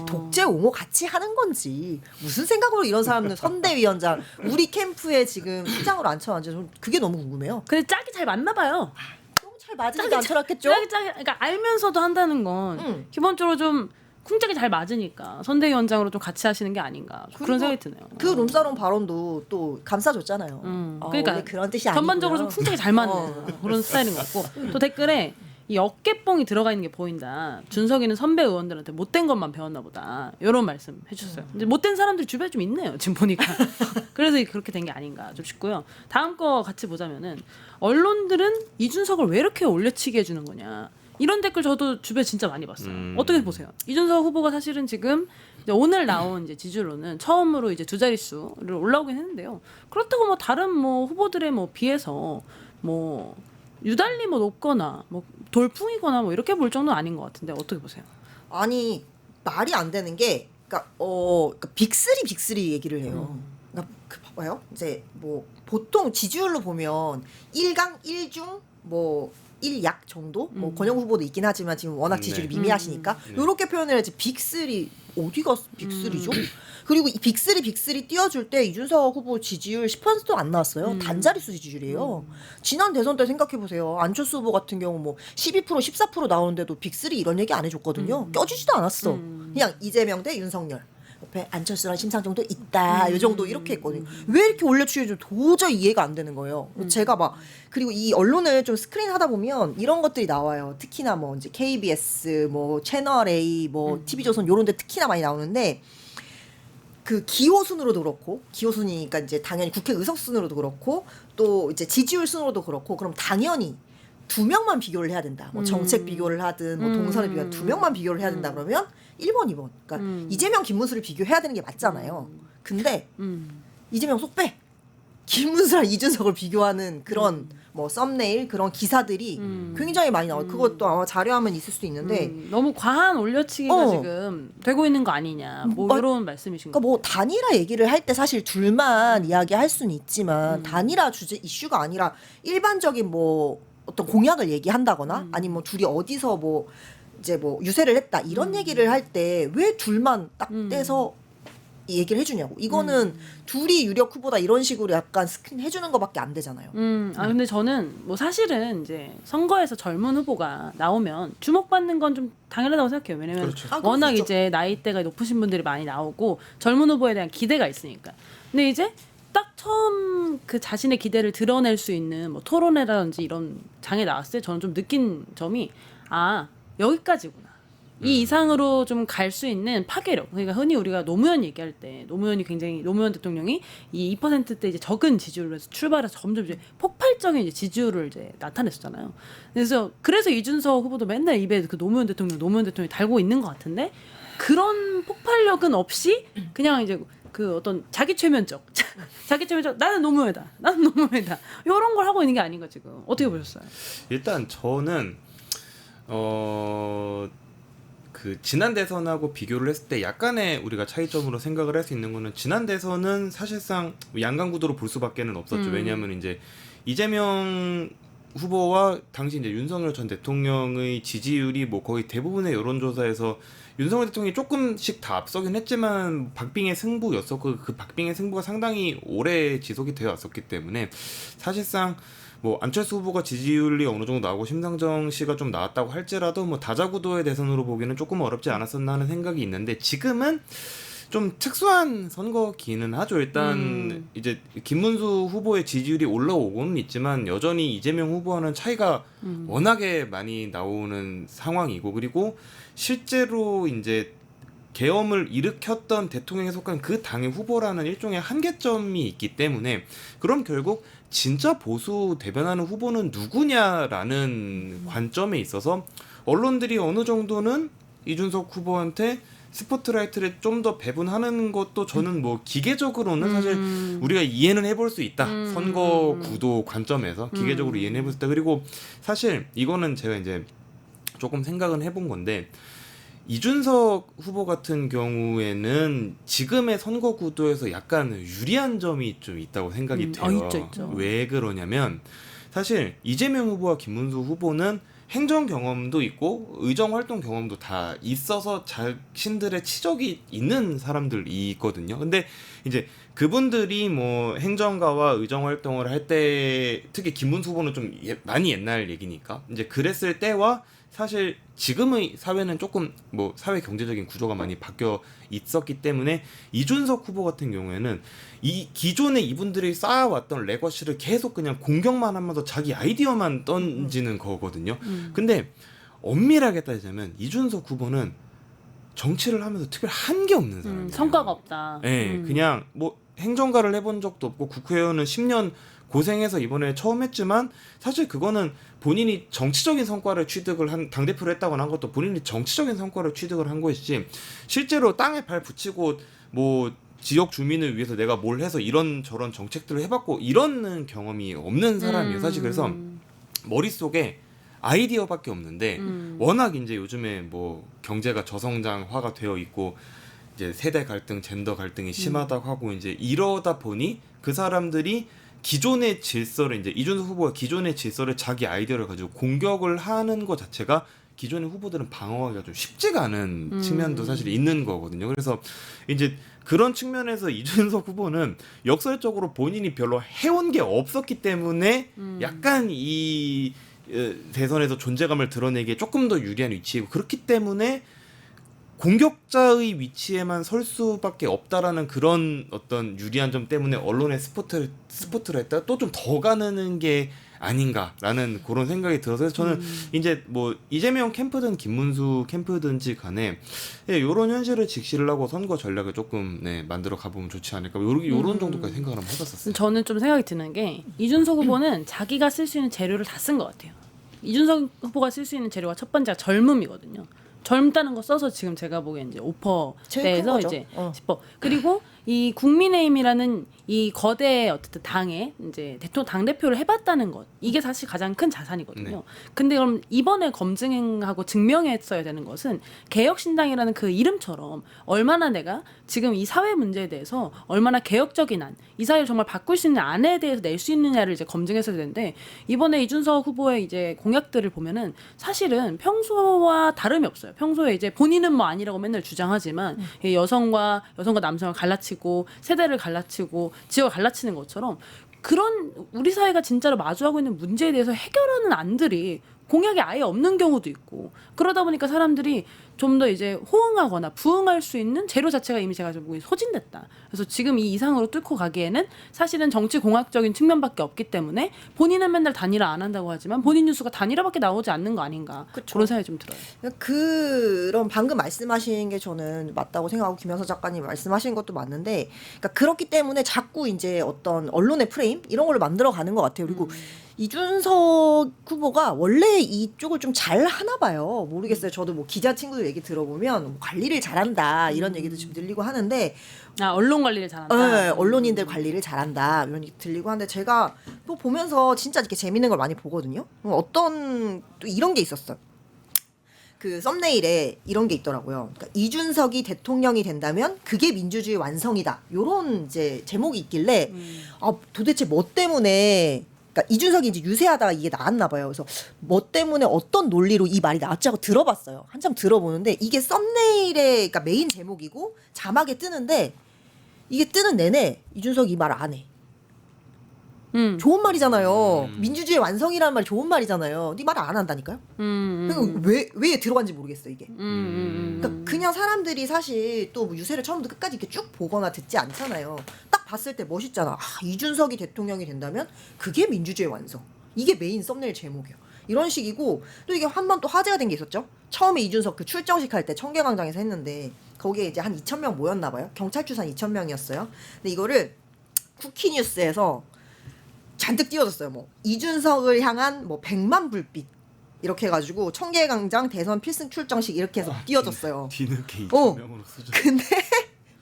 독재 옹호 같이 하는 건지 무슨 생각으로 이런 사람은 선대위원장 우리 캠프에 지금 수장으로 앉혀놨는지 저는 그게 너무 궁금해요. 근데 짝이 잘 맞나 봐요. 잘 맞으니까 앉혀놨겠죠? 그러니까 알면서도 한다는 건 기본적으로 좀 쿵짝이 잘 맞으니까 선대위원장으로 좀 같이 하시는 게 아닌가 그런 생각이 드네요. 그 룸사롱 발언도 또 감싸줬잖아요. 그러니까 원래 그런 뜻이 아니고요. 전반적으로 좀 쿵짝이 잘 맞는 그런 스타일인 것 같고 또 댓글에 이 어깨뽕이 들어가 있는 게 보인다. 준석이는 선배 의원들한테 못된 것만 배웠나 보다. 이런 말씀 해주셨어요. 근데 못된 사람들이 주변에 좀 있네요. 지금 보니까. 그래서 그렇게 된 게 아닌가 좀 싶고요. 다음 거 같이 보자면은 언론들은 이준석을 왜 이렇게 올려치기 해주는 거냐. 이런 댓글 저도 주변에 진짜 많이 봤어요. 어떻게 보세요? 이준석 후보가 사실은 지금 이제 오늘 나온 이제 지지율로는 처음으로 이제 두 자릿수를 올라오긴 했는데요. 그렇다고 뭐 다른 뭐 후보들에 뭐 비해서 뭐 유달리 뭐 높거나 뭐 돌풍이거나 뭐 이렇게 볼 정도는 아닌 것 같은데 어떻게 보세요? 아니 말이 안 되는 게 그러니까 빅3 얘기를 해요. 그러니까 봐봐요. 이제 뭐 보통 지지율로 보면 1강 1중 뭐 1약 정도? 뭐 권영 후보도 있긴 하지만 지금 워낙 지지율이 미미하시니까 이렇게 표현을 해야지 빅3 어디가 빅3죠? 그리고 이 빅3 띄워줄 때 이준석 후보 지지율 10%도 안 나왔어요. 단자릿수 지지율이에요. 지난 대선 때 생각해보세요. 안철수 후보 같은 경우 뭐 12% 14% 나오는데도 빅3 이런 얘기 안 해줬거든요. 껴주지도 않았어. 그냥 이재명 대 윤석열. 옆에 안철수랑 심상정도 있다. 이 정도 이렇게 했거든요. 왜 이렇게 올려치기해줘? 도저히 이해가 안 되는 거예요. 제가 막 그리고 이 언론을 좀 스크린 하다 보면 이런 것들이 나와요. 특히나 뭐 이제 KBS, 뭐 채널 A, 뭐 TV조선 요런 데 특히나 많이 나오는데 그 기호 순으로도 그렇고 기호 순이니까 이제 당연히 국회 의석 순으로도 그렇고 또 이제 지지율 순으로도 그렇고 그럼 당연히 두 명만 비교를 해야 된다. 뭐 정책 비교를 하든 뭐 동선을 비교하든 두 명만 비교를 해야 된다 그러면 1번, 2번. 그러니까 이재명, 김문수를 비교해야 되는 게 맞잖아요. 근데 이재명 쏙 빼. 김문수랑 이준석을 비교하는 그런 뭐 썸네일 그런 기사들이 굉장히 많이 나와요. 그것도 아마 자료화면 있을 수도 있는데 너무 과한 올려치기가 지금 되고 있는 거 아니냐 뭐 이런 말씀이신 그러니까 거죠. 뭐 단일화 얘기를 할 때 사실 둘만 이야기할 수는 있지만 단일화 주제 이슈가 아니라 일반적인 뭐 어떤 공약을 얘기한다거나 아니면 뭐 둘이 어디서 뭐 이제 뭐 유세를 했다 이런 얘기를 할 때 왜 둘만 딱 떼서 이 얘기를 해주냐고. 이거는 둘이 유력 후보다 이런 식으로 약간 스크린 해주는 거밖에 안 되잖아요. 근데 저는 뭐 사실은 이제 선거에서 젊은 후보가 나오면 주목받는 건 좀 당연하다고 생각해요. 왜냐면 그렇죠. 워낙 그렇죠. 이제 나이대가 높으신 분들이 많이 나오고 젊은 후보에 대한 기대가 있으니까. 근데 이제 딱 처음 그 자신의 기대를 드러낼 수 있는 뭐 토론회라든지 이런 장에 나왔을 때 저는 좀 느낀 점이 여기까지구나. 이 이상으로 좀 갈 수 있는 파괴력. 그러니까 흔히 우리가 노무현 얘기할 때 노무현 대통령이 이 2%대 이제 적은 지지율로 해서 출발해서 점점 이제 폭발적인 이제 지지율을 이제 나타냈었잖아요. 그래서 이준석 후보도 맨날 입에 그 노무현 대통령이 달고 있는 것 같은데 그런 폭발력은 없이 그냥 이제 그 어떤 자기 최면적 나는 노무현이다 이런 걸 하고 있는 게 아닌가 지금 어떻게 보셨어요? 일단 저는 그 지난 대선하고 비교를 했을 때 약간의 우리가 차이점으로 생각을 할 수 있는 거는 지난 대선은 사실상 양강구도로 볼 수밖에는 없었죠. 왜냐하면 이제 이재명 후보와 당시 이제 윤석열 전 대통령의 지지율이 뭐 거의 대부분의 여론조사에서 윤석열 대통령이 조금씩 다 앞서긴 했지만 박빙의 승부였었고 그 박빙의 승부가 상당히 오래 지속이 되어 왔었기 때문에 사실상 뭐 안철수 후보가 지지율이 어느 정도 나오고 심상정 씨가 좀 나왔다고 할지라도 뭐 다자구도의 대선으로 보기는 조금 어렵지 않았었나 하는 생각이 있는데 지금은 좀 특수한 선거기는 하죠. 일단 이제 김문수 후보의 지지율이 올라오고는 있지만 여전히 이재명 후보와는 차이가 워낙에 많이 나오는 상황이고 그리고 실제로 이제 계엄을 일으켰던 대통령에 속한 그 당의 후보라는 일종의 한계점이 있기 때문에 그럼 결국 진짜 보수 대변하는 후보는 누구냐라는 관점에 있어서 언론들이 어느 정도는 이준석 후보한테 스포트라이트를 좀 더 배분하는 것도 저는 뭐 기계적으로는 사실 우리가 이해는 해볼 수 있다. 선거 구도 관점에서 기계적으로 이해는 해볼 수 있다. 그리고 사실 이거는 제가 이제 조금 생각은 해본 건데 이준석 후보 같은 경우에는 지금의 선거 구도에서 약간 유리한 점이 좀 있다고 생각이 돼요. 있죠. 왜 그러냐면 사실 이재명 후보와 김문수 후보는 행정 경험도 있고 의정 활동 경험도 다 있어서 자신들의 치적이 있는 사람들이 있거든요. 근데 이제 그분들이 뭐 행정가와 의정 활동을 할 때 특히 김문수 후보는 좀 많이 옛날 얘기니까 이제 그랬을 때와 사실 지금의 사회는 조금 뭐 사회 경제적인 구조가 많이 바뀌어 있었기 때문에 이준석 후보 같은 경우에는 이 기존에 이분들이 쌓아왔던 레거시를 계속 그냥 공격만 하면서 자기 아이디어만 던지는 거거든요. 근데 엄밀하게 따지자면 이준석 후보는 정치를 하면서 특별히 한 게 없는 사람이에요. 성과가 없다. 네, 그냥 뭐 행정가를 해본 적도 없고 국회의원은 10년 고생해서 이번에 처음 했지만 사실 그거는 본인이 정치적인 성과를 취득을 한 당대표를 했다거나 한 것도 본인이 정치적인 성과를 취득을 한 것이지 실제로 땅에 발 붙이고 뭐 지역 주민을 위해서 내가 뭘 해서 이런 저런 정책들을 해봤고 이런 경험이 없는 사람이에요. 사실 그래서 머릿속에 아이디어밖에 없는데 워낙 이제 요즘에 뭐 경제가 저성장화가 되어 있고 이제 세대 갈등, 젠더 갈등이 심하다고 하고 이제 이러다 보니 그 사람들이 기존의 질서를 이제 이준석 후보가 기존의 질서를 자기 아이디어를 가지고 공격을 하는 것 자체가 기존의 후보들은 방어하기가 좀 쉽지가 않은 측면도 사실 있는 거거든요. 그래서 이제 그런 측면에서 이준석 후보는 역설적으로 본인이 별로 해온 게 없었기 때문에 약간 이 대선에서 존재감을 드러내기에 조금 더 유리한 위치이고 그렇기 때문에 공격자의 위치에만 설 수밖에 없다라는 그런 어떤 유리한 점 때문에 언론의 스포트라이트가 또 좀 더 가는 게 아닌가라는 그런 생각이 들어서 저는 이제 뭐 이재명 캠프든 김문수 캠프든지 간에 이런 현실을 직시를 하고 선거 전략을 조금 만들어 가보면 좋지 않을까 요런 정도까지 생각을 한번 해봤었어요. 저는 좀 생각이 드는 게 이준석 후보는 자기가 쓸 수 있는 재료를 다 쓴 것 같아요. 이준석 후보가 쓸 수 있는 재료가 첫 번째가 젊음이거든요. 젊다는 거 써서 지금 제가 보기엔 이제 5%대에서 이제 10%. 그리고 이 국민의힘이라는 이 거대 어쨌든 당에 이제 당 대표를 해봤다는 것 이게 사실 가장 큰 자산이거든요. 네. 근데 그럼 이번에 검증하고 증명했어야 되는 것은 개혁신당이라는 그 이름처럼 얼마나 내가 지금 이 사회 문제에 대해서 얼마나 개혁적인 안, 이 사회를 정말 바꿀 수 있는 안에 대해서 낼 수 있느냐를 이제 검증했어야 되는데 이번에 이준석 후보의 이제 공약들을 보면은 사실은 평소와 다름이 없어요. 평소에 이제 본인은 뭐 아니라고 맨날 주장하지만 이 여성과 남성을 갈라치고 세대를 갈라치고 지역을 갈라치는 것처럼 그런 우리 사회가 진짜로 마주하고 있는 문제에 대해서 해결하는 안들이 공약이 아예 없는 경우도 있고 그러다 보니까 사람들이 좀 더 이제 호응하거나 부응할 수 있는 재료 자체가 이미 제가 좀 보기엔 소진됐다. 그래서 지금 이 이상으로 뚫고 가기에는 사실은 정치 공학적인 측면밖에 없기 때문에 본인은 맨날 단일화 안 한다고 하지만 본인 뉴스가 단일화밖에 나오지 않는 거 아닌가. 그쵸. 그런 생각이 좀 들어요. 그런 방금 말씀하신 게 저는 맞다고 생각하고 김현서 작가님 말씀하신 것도 맞는데 그러니까 그렇기 때문에 자꾸 이제 어떤 언론의 프레임 이런 걸 만들어 가는 것 같아요. 그리고 이준석 후보가 원래 이쪽을 좀 잘 하나 봐요. 모르겠어요. 저도 뭐 기자 친구들 얘기 들어보면 뭐 관리를 잘한다 이런 얘기도 좀 들리고 하는데 언론 관리를 잘한다. 네, 언론인들 관리를 잘한다 이런 얘기 들리고 하는데 제가 또 보면서 진짜 이렇게 재밌는 걸 많이 보거든요. 어떤 또 이런 게 있었어요. 그 썸네일에 이런 게 있더라고요. 그러니까 이준석이 대통령이 된다면 그게 민주주의 완성이다. 요런 이제 제목이 있길래 도대체 뭐 때문에 그러니까 이준석이 이제 유세하다가 이게 나왔나 봐요. 그래서 뭐 때문에 어떤 논리로 이 말이 나왔지 하고 들어봤어요. 한참 들어보는데 이게 썸네일의 그러니까 메인 제목이고 자막에 뜨는데 이게 뜨는 내내 이준석이 이 말 안 해. 좋은 말이잖아요. 민주주의 완성이라는 말이 좋은 말이잖아요. 이 말을 안 한다니까요. 그러니까 왜 들어간지 모르겠어 이게. 그러니까 그냥 사람들이 사실 또뭐 유세를 처음부터 끝까지 이렇게 쭉 보거나 듣지 않잖아요. 딱 봤을 때 멋있잖아. 이준석이 대통령이 된다면 그게 민주주의 완성. 이게 메인 썸네일 제목이야. 이런 식이고 또 이게 한 번 또 화제가 된 게 있었죠. 처음에 이준석 그 출정식 할 때 청계광장에서 했는데 거기에 이제 한 2,000명 모였나 봐요. 경찰 추산 2,000명이었어요. 근데 이거를 쿠키뉴스에서 잔뜩 띄워줬어요. 뭐 이준석을 향한 뭐 100만 불빛 이렇게 해가지고 청계광장 대선 필승 출정식 이렇게 해서 띄워줬어요. 뒤늦게 2,000명으로 수준. 근데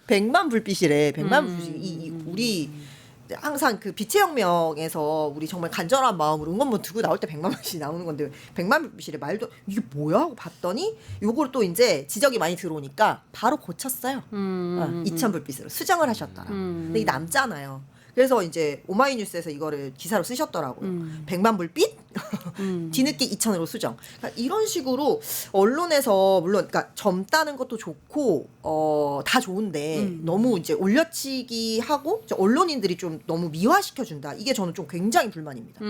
100만 불빛이래. 100만 불빛이 우리 항상 그 빛의 혁명에서 우리 정말 간절한 마음으로 응원문 들고 나올 때 100만 불빛이 나오는 건데 100만 불빛이래. 말도 이게 뭐야 하고 봤더니 요걸 또 이제 지적이 많이 들어오니까 바로 고쳤어요. 2,000 불빛으로 수정을 하셨더라. 근데 이게 남잖아요. 그래서 이제 오마이뉴스에서 이거를 기사로 쓰셨더라고요. 100만 불빛? 뒤늦게 2,000으로 수정. 그러니까 이런 식으로 언론에서 물론 그러니까 젊다는 것도 좋고 다 좋은데 너무 이제 올려치기 하고 언론인들이 좀 너무 미화시켜준다. 이게 저는 좀 굉장히 불만입니다.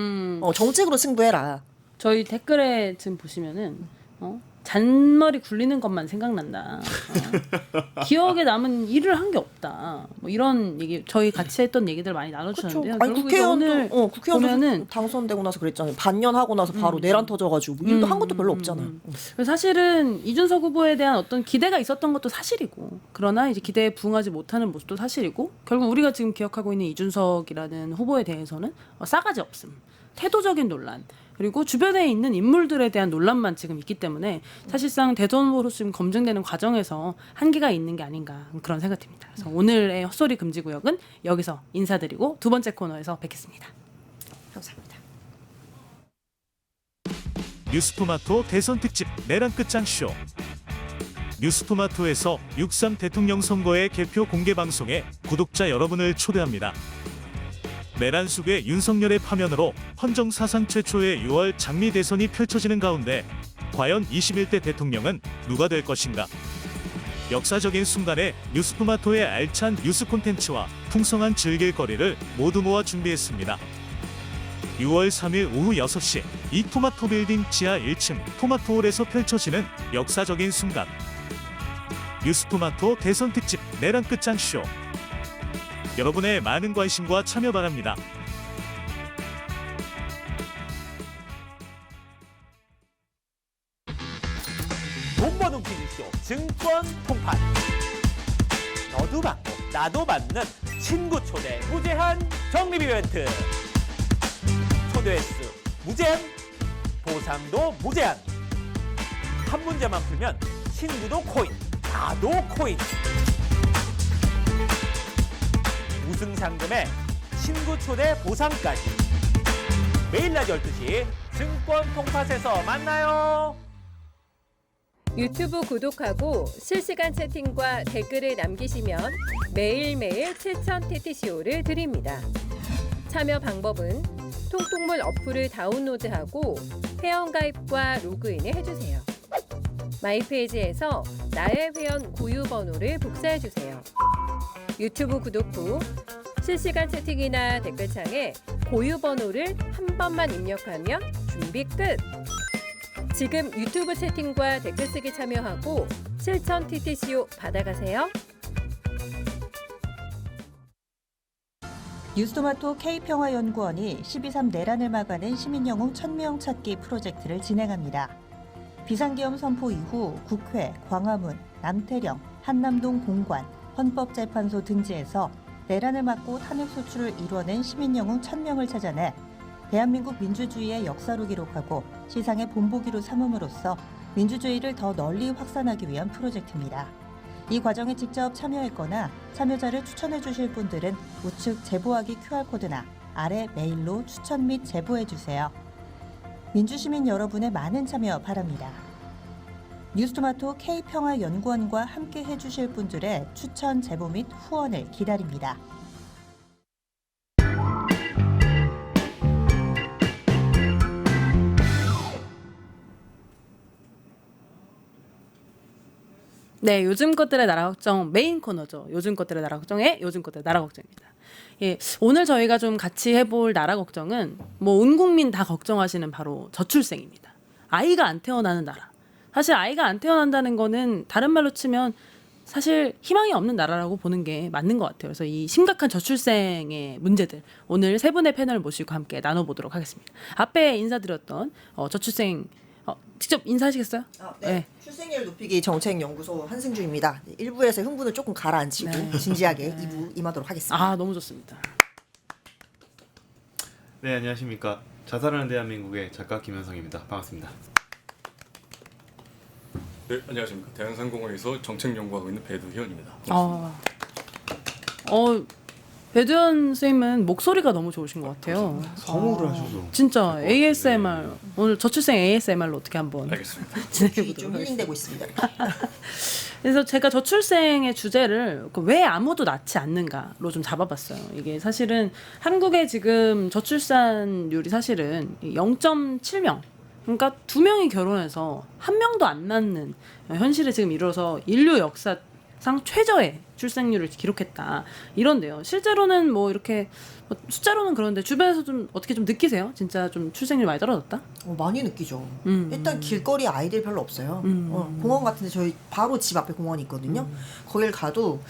정책으로 승부해라. 저희 댓글에 지금 보시면은 잔머리 굴리는 것만 생각난다. 기억에 남은 일을 한 게 없다. 뭐 이런 얘기 저희 같이 했던 얘기들 많이 나눠주셨는데요. 아니 국회의원도 보면은 당선되고 나서 그랬잖아요. 반년 하고 나서 바로 내란 터져가지고 일도 한 것도 별로 없잖아요. 그래서 사실은 이준석 후보에 대한 어떤 기대가 있었던 것도 사실이고 그러나 이제 기대에 부응하지 못하는 모습도 사실이고 결국 우리가 지금 기억하고 있는 이준석이라는 후보에 대해서는 싸가지 없음, 태도적인 논란 그리고 주변에 있는 인물들에 대한 논란만 지금 있기 때문에 사실상 대선 후보로 지금 검증되는 과정에서 한계가 있는 게 아닌가 그런 생각이 듭니다. 그래서 오늘의 헛소리 금지 구역은 여기서 인사드리고 두 번째 코너에서 뵙겠습니다. 감사합니다. 뉴스토마토 대선 특집 내란 끝장 쇼. 뉴스토마토에서 6.3 대통령 선거의 개표 공개 방송에 구독자 여러분을 초대합니다. 내란 속의 윤석열의 파면으로 헌정 사상 최초의 6월 장미 대선이 펼쳐지는 가운데 과연 21대 대통령은 누가 될 것인가? 역사적인 순간에 뉴스토마토의 알찬 뉴스 콘텐츠와 풍성한 즐길거리를 모두 모아 준비했습니다. 6월 3일 오후 6시 이 토마토 빌딩 지하 1층 토마토홀에서 펼쳐지는 역사적인 순간. 뉴스토마토 대선 특집 내란 끝장 쇼. 여러분의 많은 관심과 참여 바랍니다. 돈버는 퀴즈쇼 증권 통판. 너도 받고 나도 받는 친구 초대 무제한 적립 이벤트. 초대 횟수 무제한, 보상도 무제한. 한 문제만 풀면 친구도 코인, 나도 코인. 우승 상금에 친구 초대 보상까지. 매일 낮 12시 증권 통팟에서 만나요. 유튜브 구독하고 실시간 채팅과 댓글을 남기시면 매일매일 7천 TTCO를 드립니다. 참여 방법은 통통물 어플을 다운로드하고 회원가입과 로그인을 해주세요. 마이페이지에서 나의 회원 고유 번호를 복사해주세요. 유튜브 구독 후 실시간 채팅이나 댓글창에 고유 번호를 한 번만 입력하면 준비 끝! 지금 유튜브 채팅과 댓글 쓰기 참여하고 실천 TTCO 받아가세요. 뉴스토마토 K평화연구원이 12.3 내란을 막아낸 시민영웅 1000명 찾기 프로젝트를 진행합니다. 비상계엄 선포 이후 국회, 광화문, 남태령, 한남동 공관, 헌법재판소 등지에서 내란을 막고 탄핵 소추를 이뤄낸 시민영웅 1000명을 찾아내 대한민국 민주주의의 역사로 기록하고 시상의 본보기로 삼음으로써 민주주의를 더 널리 확산하기 위한 프로젝트입니다. 이 과정에 직접 참여했거나 참여자를 추천해 주실 분들은 우측 제보하기 QR코드나 아래 메일로 추천 및 제보해 주세요. 민주시민 여러분의 많은 참여 바랍니다. 뉴스토마토 K평화연구원과 함께 해주실 분들의 추천 제보 및 후원을 기다립니다. 네, 요즘 것들의 나라 걱정 메인 코너죠. 요즘 것들의 나라 걱정의 요즘 것들의 나라 걱정입니다. 예, 오늘 저희가 좀 같이 해볼 나라 걱정은 뭐 온 국민 다 걱정하시는 바로 저출생입니다. 아이가 안 태어나는 나라. 사실 아이가 안 태어난다는 거는 다른 말로 치면 사실 희망이 없는 나라라고 보는 게 맞는 것 같아요. 그래서 이 심각한 저출생의 문제들 오늘 세 분의 패널을 모시고 함께 나눠보도록 하겠습니다. 앞에 인사드렸던 저출생 직접 인사하시겠어요? 네. 출생률 높이기 정책연구소 한승주입니다. 1부에서 흥분을 조금 가라앉히고 네. 진지하게 2부 임하도록 하겠습니다. 아, 너무 좋습니다. 네, 안녕하십니까. 자살하는 대한민국의 작가 김현성입니다. 반갑습니다. 네, 안녕하십니까. 대한상공회에서 정책 연구하고 있는 배두현입니다. 배두현 선생님은 목소리가 너무 좋으신 것 같아요. 성우를 하셔서 진짜 ASMR 오늘 저출생 ASMR로 어떻게 한번 알겠습니다. 진행해 귀 보도록 좀 하겠습니다. 힐링되고 있습니다. 그래서 제가 저출생의 주제를 왜 아무도 낳지 않는가로 좀 잡아봤어요. 이게 사실은 한국의 지금 저출산율이 사실은 0.7명. 그러니까 2명이 결혼해서 1명도 안 낳는 현실에 지금 이르러서 인류 역사상 최저의 출생률을 기록했다. 이런데요. 실제로는 뭐 이렇게 숫자로는 그런데 주변에서 좀 어떻게 좀 느끼세요? 진짜 좀 출생률이 많이 떨어졌다? 많이 느끼죠. 일단 길거리 아이들 별로 없어요. 공원 같은데 저희 바로 집 앞에 공원이 있거든요. 거길 가도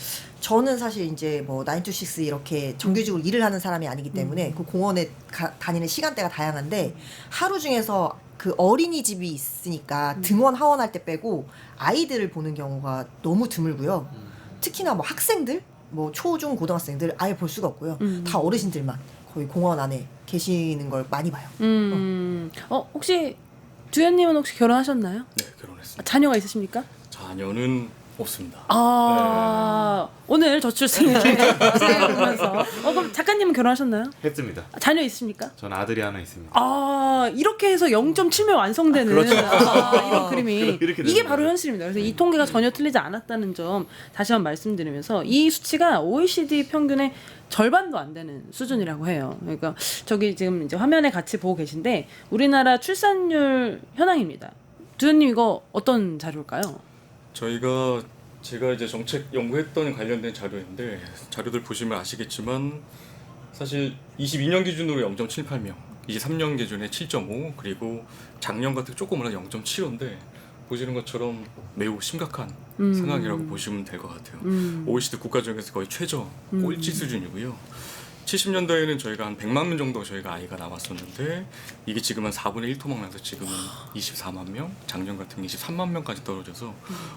저는 사실 이제 뭐 9 to 6 이렇게 정규직으로 일을 하는 사람이 아니기 때문에 그 공원에 다니는 시간대가 다양한데 하루 중에서 그 어린이집이 있으니까 등원 하원할 때 빼고 아이들을 보는 경우가 너무 드물고요. 특히나 뭐 학생들, 뭐 초중 고등학생들 아예 볼 수가 없고요. 다 어르신들만 거의 공원 안에 계시는 걸 많이 봐요. 혹시 두현님은 혹시 결혼하셨나요? 네, 결혼했습니다. 자녀가 있으십니까? 자녀는 없습니다. 오늘 저출생을 진행해보면서 그럼 작가님은 결혼하셨나요? 했습니다. 자녀 있습니까? 전 아들이 하나 있습니다. 이렇게 해서 0.7명 완성되는 이런 그림이 이렇게 이게 되는 바로 거죠. 현실입니다. 그래서 이 통계가 전혀 틀리지 않았다는 점 다시 한번 말씀드리면서 이 수치가 OECD 평균의 절반도 안 되는 수준이라고 해요. 그러니까 저기 지금 이제 화면에 같이 보고 계신데 우리나라 출산율 현황입니다. 두현님 이거 어떤 자료일까요? 제가 이제 정책 연구했던 관련된 자료인데 자료들 보시면 아시겠지만 사실 22년 기준으로 0.78명, 23년 기준에 7.5 그리고 작년 같은 조금 올라 0.75인데 보시는 것처럼 매우 심각한 상황이라고 보시면 될 것 같아요. OECD 국가 중에서 거의 최저 꼴찌 수준이고요. 70년대에는 저희가 한 100만 명 정도 저희가 아이가 남았었는데 이게 지금 한 4분의 1 토막 나서 지금은 24만 명, 작년 같은 게 23만 명까지 떨어져서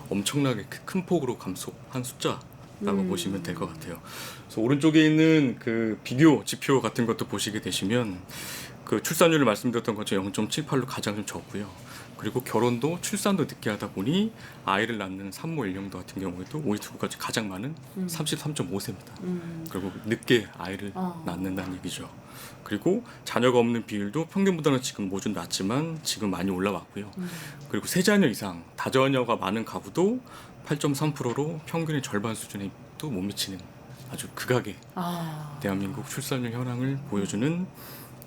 엄청나게 큰 폭으로 감소한 숫자라고 보시면 될 것 같아요. 그래서 오른쪽에 있는 그 비교 지표 같은 것도 보시게 되시면 그 출산율을 말씀드렸던 것처럼 0.78로 가장 좀 적고요. 그리고 결혼도 출산도 늦게 하다 보니 아이를 낳는 산모 연령도 같은 경우에도 OECD 국가 중 가장 많은 33.5세입니다. 그리고 늦게 아이를 낳는다는 얘기죠. 그리고 자녀가 없는 비율도 평균보다는 지금 뭐 좀 낮지만 지금 많이 올라왔고요. 그리고 세 자녀 이상 다자녀가 많은 가구도 8.3%로 평균의 절반 수준에 또 못 미치는 아주 극악의 대한민국 출산율 현황을 보여주는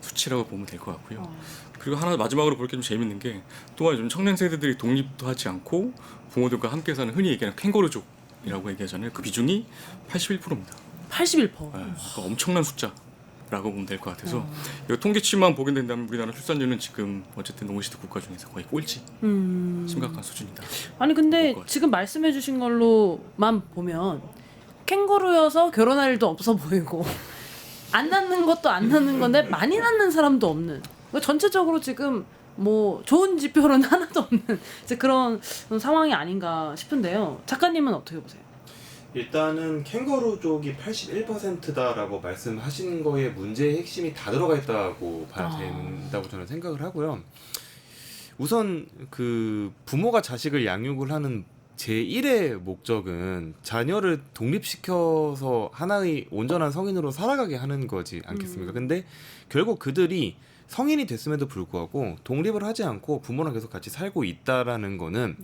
수치라고 보면 될 것 같고요. 그리고 하나 마지막으로 볼 게 좀 재밌는 게 또한 요즘 청년 세대들이 독립도 하지 않고 부모들과 함께 사는 흔히 얘기하는 캥거루족이라고 얘기하잖아요. 그 비중이 81%입니다. 81%. 그러니까 엄청난 숫자라고 보면 될 것 같아서 이 통계치만 보게 된다면 우리나라 출산율은 지금 어쨌든 OECD 국가 중에서 거의 꼴찌 심각한 수준이다. 아니 근데 지금 말씀해주신 걸로만 보면 캥거루여서 결혼할 일도 없어 보이고 안 낳는 것도 안 낳는 건데 많이 낳는 사람도 없는. 전체적으로 지금 뭐 좋은 지표는 하나도 없는 이제 그런 상황이 아닌가 싶은데요. 작가님은 어떻게 보세요? 일단은 캥거루족이 81%다라고 말씀하신 거에 문제의 핵심이 다 들어가 있다고 봐야 된다고 저는 생각을 하고요. 우선 그 부모가 자식을 양육을 하는 제1의 목적은 자녀를 독립시켜서 하나의 온전한 성인으로 살아가게 하는 거지 않겠습니까? 근데 결국 그들이 성인이 됐음에도 불구하고 독립을 하지 않고 부모랑 계속 같이 살고 있다라는 거는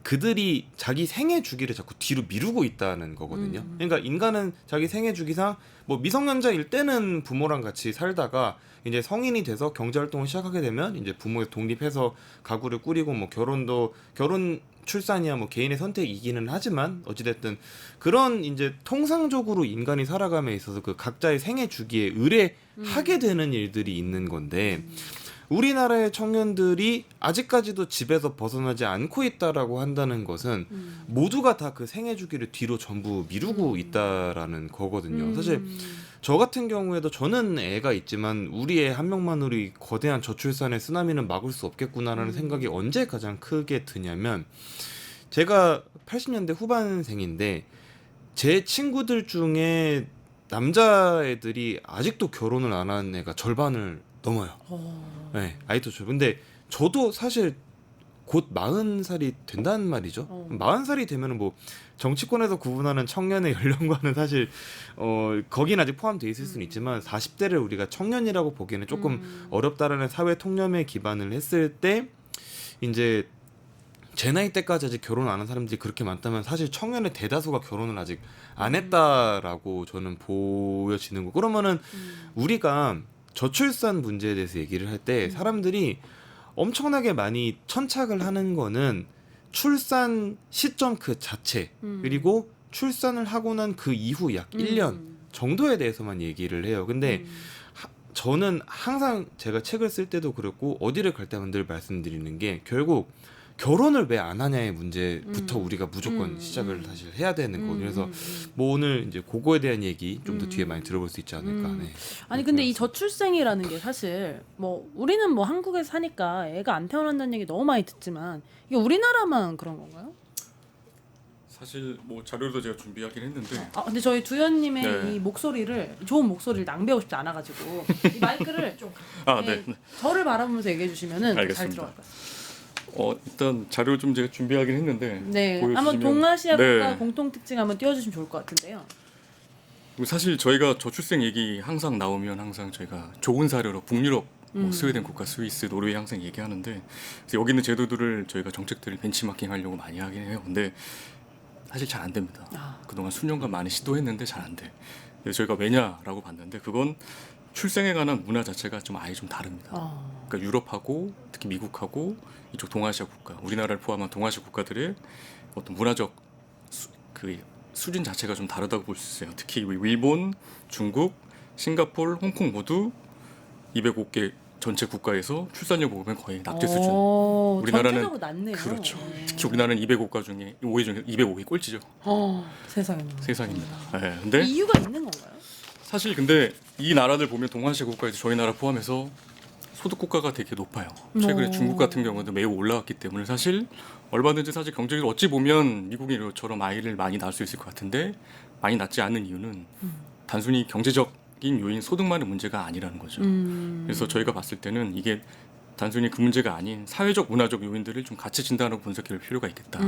그들이 자기 생애 주기를 자꾸 뒤로 미루고 있다는 거거든요. 그러니까 인간은 자기 생애 주기상 뭐 미성년자일 때는 부모랑 같이 살다가 이제 성인이 돼서 경제 활동을 시작하게 되면 이제 부모에서 독립해서 가구를 꾸리고 뭐 결혼 출산이야 뭐 개인의 선택이기는 하지만 어찌됐든 그런 이제 통상적으로 인간이 살아감에 있어서 그 각자의 생애 주기에 의뢰하게 되는 일들이 있는 건데 우리나라의 청년들이 아직까지도 집에서 벗어나지 않고 있다라고 한다는 것은 모두가 다 그 생애 주기를 뒤로 전부 미루고 있다라는 거거든요. 사실 저 같은 경우에도 저는 애가 있지만 우리 애 한 명만으로 이 거대한 저출산의 쓰나미는 막을 수 없겠구나라는 생각이 언제 가장 크게 드냐면 제가 80년대 후반생인데 제 친구들 중에 남자애들이 아직도 결혼을 안 한 애가 절반을 넘어요. 네, 아직도 저. 근데 저도 사실 곧 40살이 된다는 말이죠. 40살이 되면은 뭐 정치권에서 구분하는 청년의 연령과는 사실 거긴 아직 포함되어 있을 수는 있지만 40대를 우리가 청년이라고 보기에는 조금 어렵다라는 사회 통념에 기반을 했을 때 이제 제 나이 때까지 아직 결혼 안 한 사람들이 그렇게 많다면 사실 청년의 대다수가 결혼을 아직 안 했다라고 저는 보여지는 거. 그러면은 우리가 저출산 문제에 대해서 얘기를 할 때 사람들이 엄청나게 많이 천착을 하는 거는 출산 시점 그 자체 그리고 출산을 하고 난 그 이후 약 1년 정도에 대해서만 얘기를 해요. 근데 저는 항상 제가 책을 쓸 때도 그렇고 어디를 갈 때만 늘 말씀드리는 게 결국 결혼을 왜 안 하냐의 문제부터 우리가 무조건 시작을 사실 해야 되는 거거든요. 그래서 뭐 오늘 이제 그거에 대한 얘기 좀 더 뒤에 많이 들어볼 수 있지 않을까. 네. 아니 근데 이 저출생이라는 게 사실 뭐 우리는 뭐 한국에서 사니까 애가 안 태어난다는 얘기 너무 많이 듣지만 이게 우리나라만 그런 건가요? 사실 뭐 자료도 제가 준비하긴 했는데 근데 저희 두현님의 네. 이 목소리를 좋은 목소리를 낭비하고 싶지 않아가지고 이 마이크를 좀 네. 저를 바라보면서 얘기해 주시면은 잘 알겠습니다. 들어갈 것 같아요. 일단 자료 좀 제가 준비하긴 했는데 네, 보여주시면- 한번 동아시아 국가 네. 공통 특징 한번 띄워주시면 좋을 것 같은데요. 사실 저희가 저출생 얘기 항상 나오면 항상 저희가 좋은 사례로 북유럽, 뭐 스웨덴 국가, 스위스, 노르웨이 항상 얘기하는데 그래서 여기 있는 제도들을 저희가 정책들을 벤치마킹하려고 많이 하긴 해요. 근데 사실 잘 안 됩니다. 그동안 수년간 많이 시도했는데 잘 안 돼. 그래서 저희가 왜냐라고 봤는데 그건 출생에 관한 문화 자체가 좀 아예 좀 다릅니다. 그러니까 유럽하고 특히 미국하고 이쪽 동아시아 국가, 우리나라를 포함한 동아시아 국가들의 어떤 문화적 수준 자체가 좀 다르다고 볼 수 있어요. 특히 일본, 중국, 싱가포르, 홍콩 모두 205개 전체 국가에서 출산율 보면 거의 낙제 수준. 우리나라는 전체적으로 낮네요. 그렇죠. 네. 특히 우리나라는 205가 중에 5위 중에 205위 꼴찌죠. 세상입니다. 네, 근데 이유가 있는 건가요? 사실 근데 이 나라들 보면 동아시아 국가에서 저희 나라 포함해서 소득 국가가 되게 높아요. 최근에 중국 같은 경우도 매우 올라왔기 때문에 사실 얼마든지 사실 경제적으로 어찌 보면 미국인처럼 아이를 많이 낳을 수 있을 것 같은데 많이 낳지 않는 이유는 단순히 경제적 경제적인 요인 소득만의 문제가 아니라는 거죠. 그래서 저희가 봤을 때는 이게 단순히 그 문제가 아닌 사회적 문화적 요인들을 좀 같이 진단하고 분석해볼 필요가 있겠다.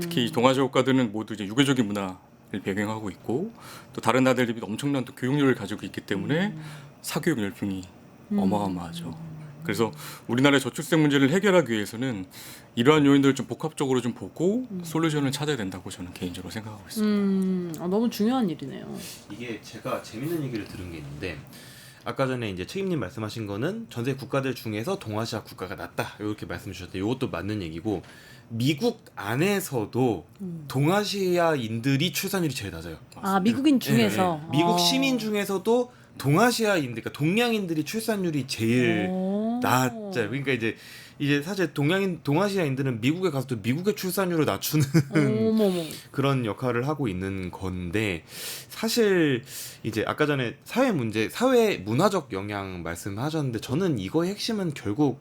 특히 이 동아시아 국가들은 모두 이제 유교적인 문화를 배경하고 있고 또 다른 나라들에 비해 엄청난 또 교육열을 가지고 있기 때문에 사교육 열풍이 어마어마하죠. 그래서 우리나라의 저출생 문제를 해결하기 위해서는 이러한 요인들을 좀 복합적으로 좀 보고 솔루션을 찾아야 된다고 저는 개인적으로 생각하고 있습니다. 너무 중요한 일이네요. 이게 제가 재밌는 얘기를 들은 게 있는데 아까 전에 이제 책임님 말씀하신 거는 전 세계 국가들 중에서 동아시아 국가가 낫다 이렇게 말씀 주셨는데 이것도 맞는 얘기고 미국 안에서도 동아시아인들이 출산율이 제일 낮아요. 아, 미국인 중에서 네. 미국 시민 중에서도 동아시아인들, 그러니까 동양인들이 출산율이 제일 낮아요. 그러니까 이제 사실 동아시아인들은 미국에 가서도 미국의 출산율을 낮추는 그런 역할을 하고 있는 건데 사실 이제 아까 전에 사회 문제, 사회 문화적 영향 말씀하셨는데 저는 이거의 핵심은 결국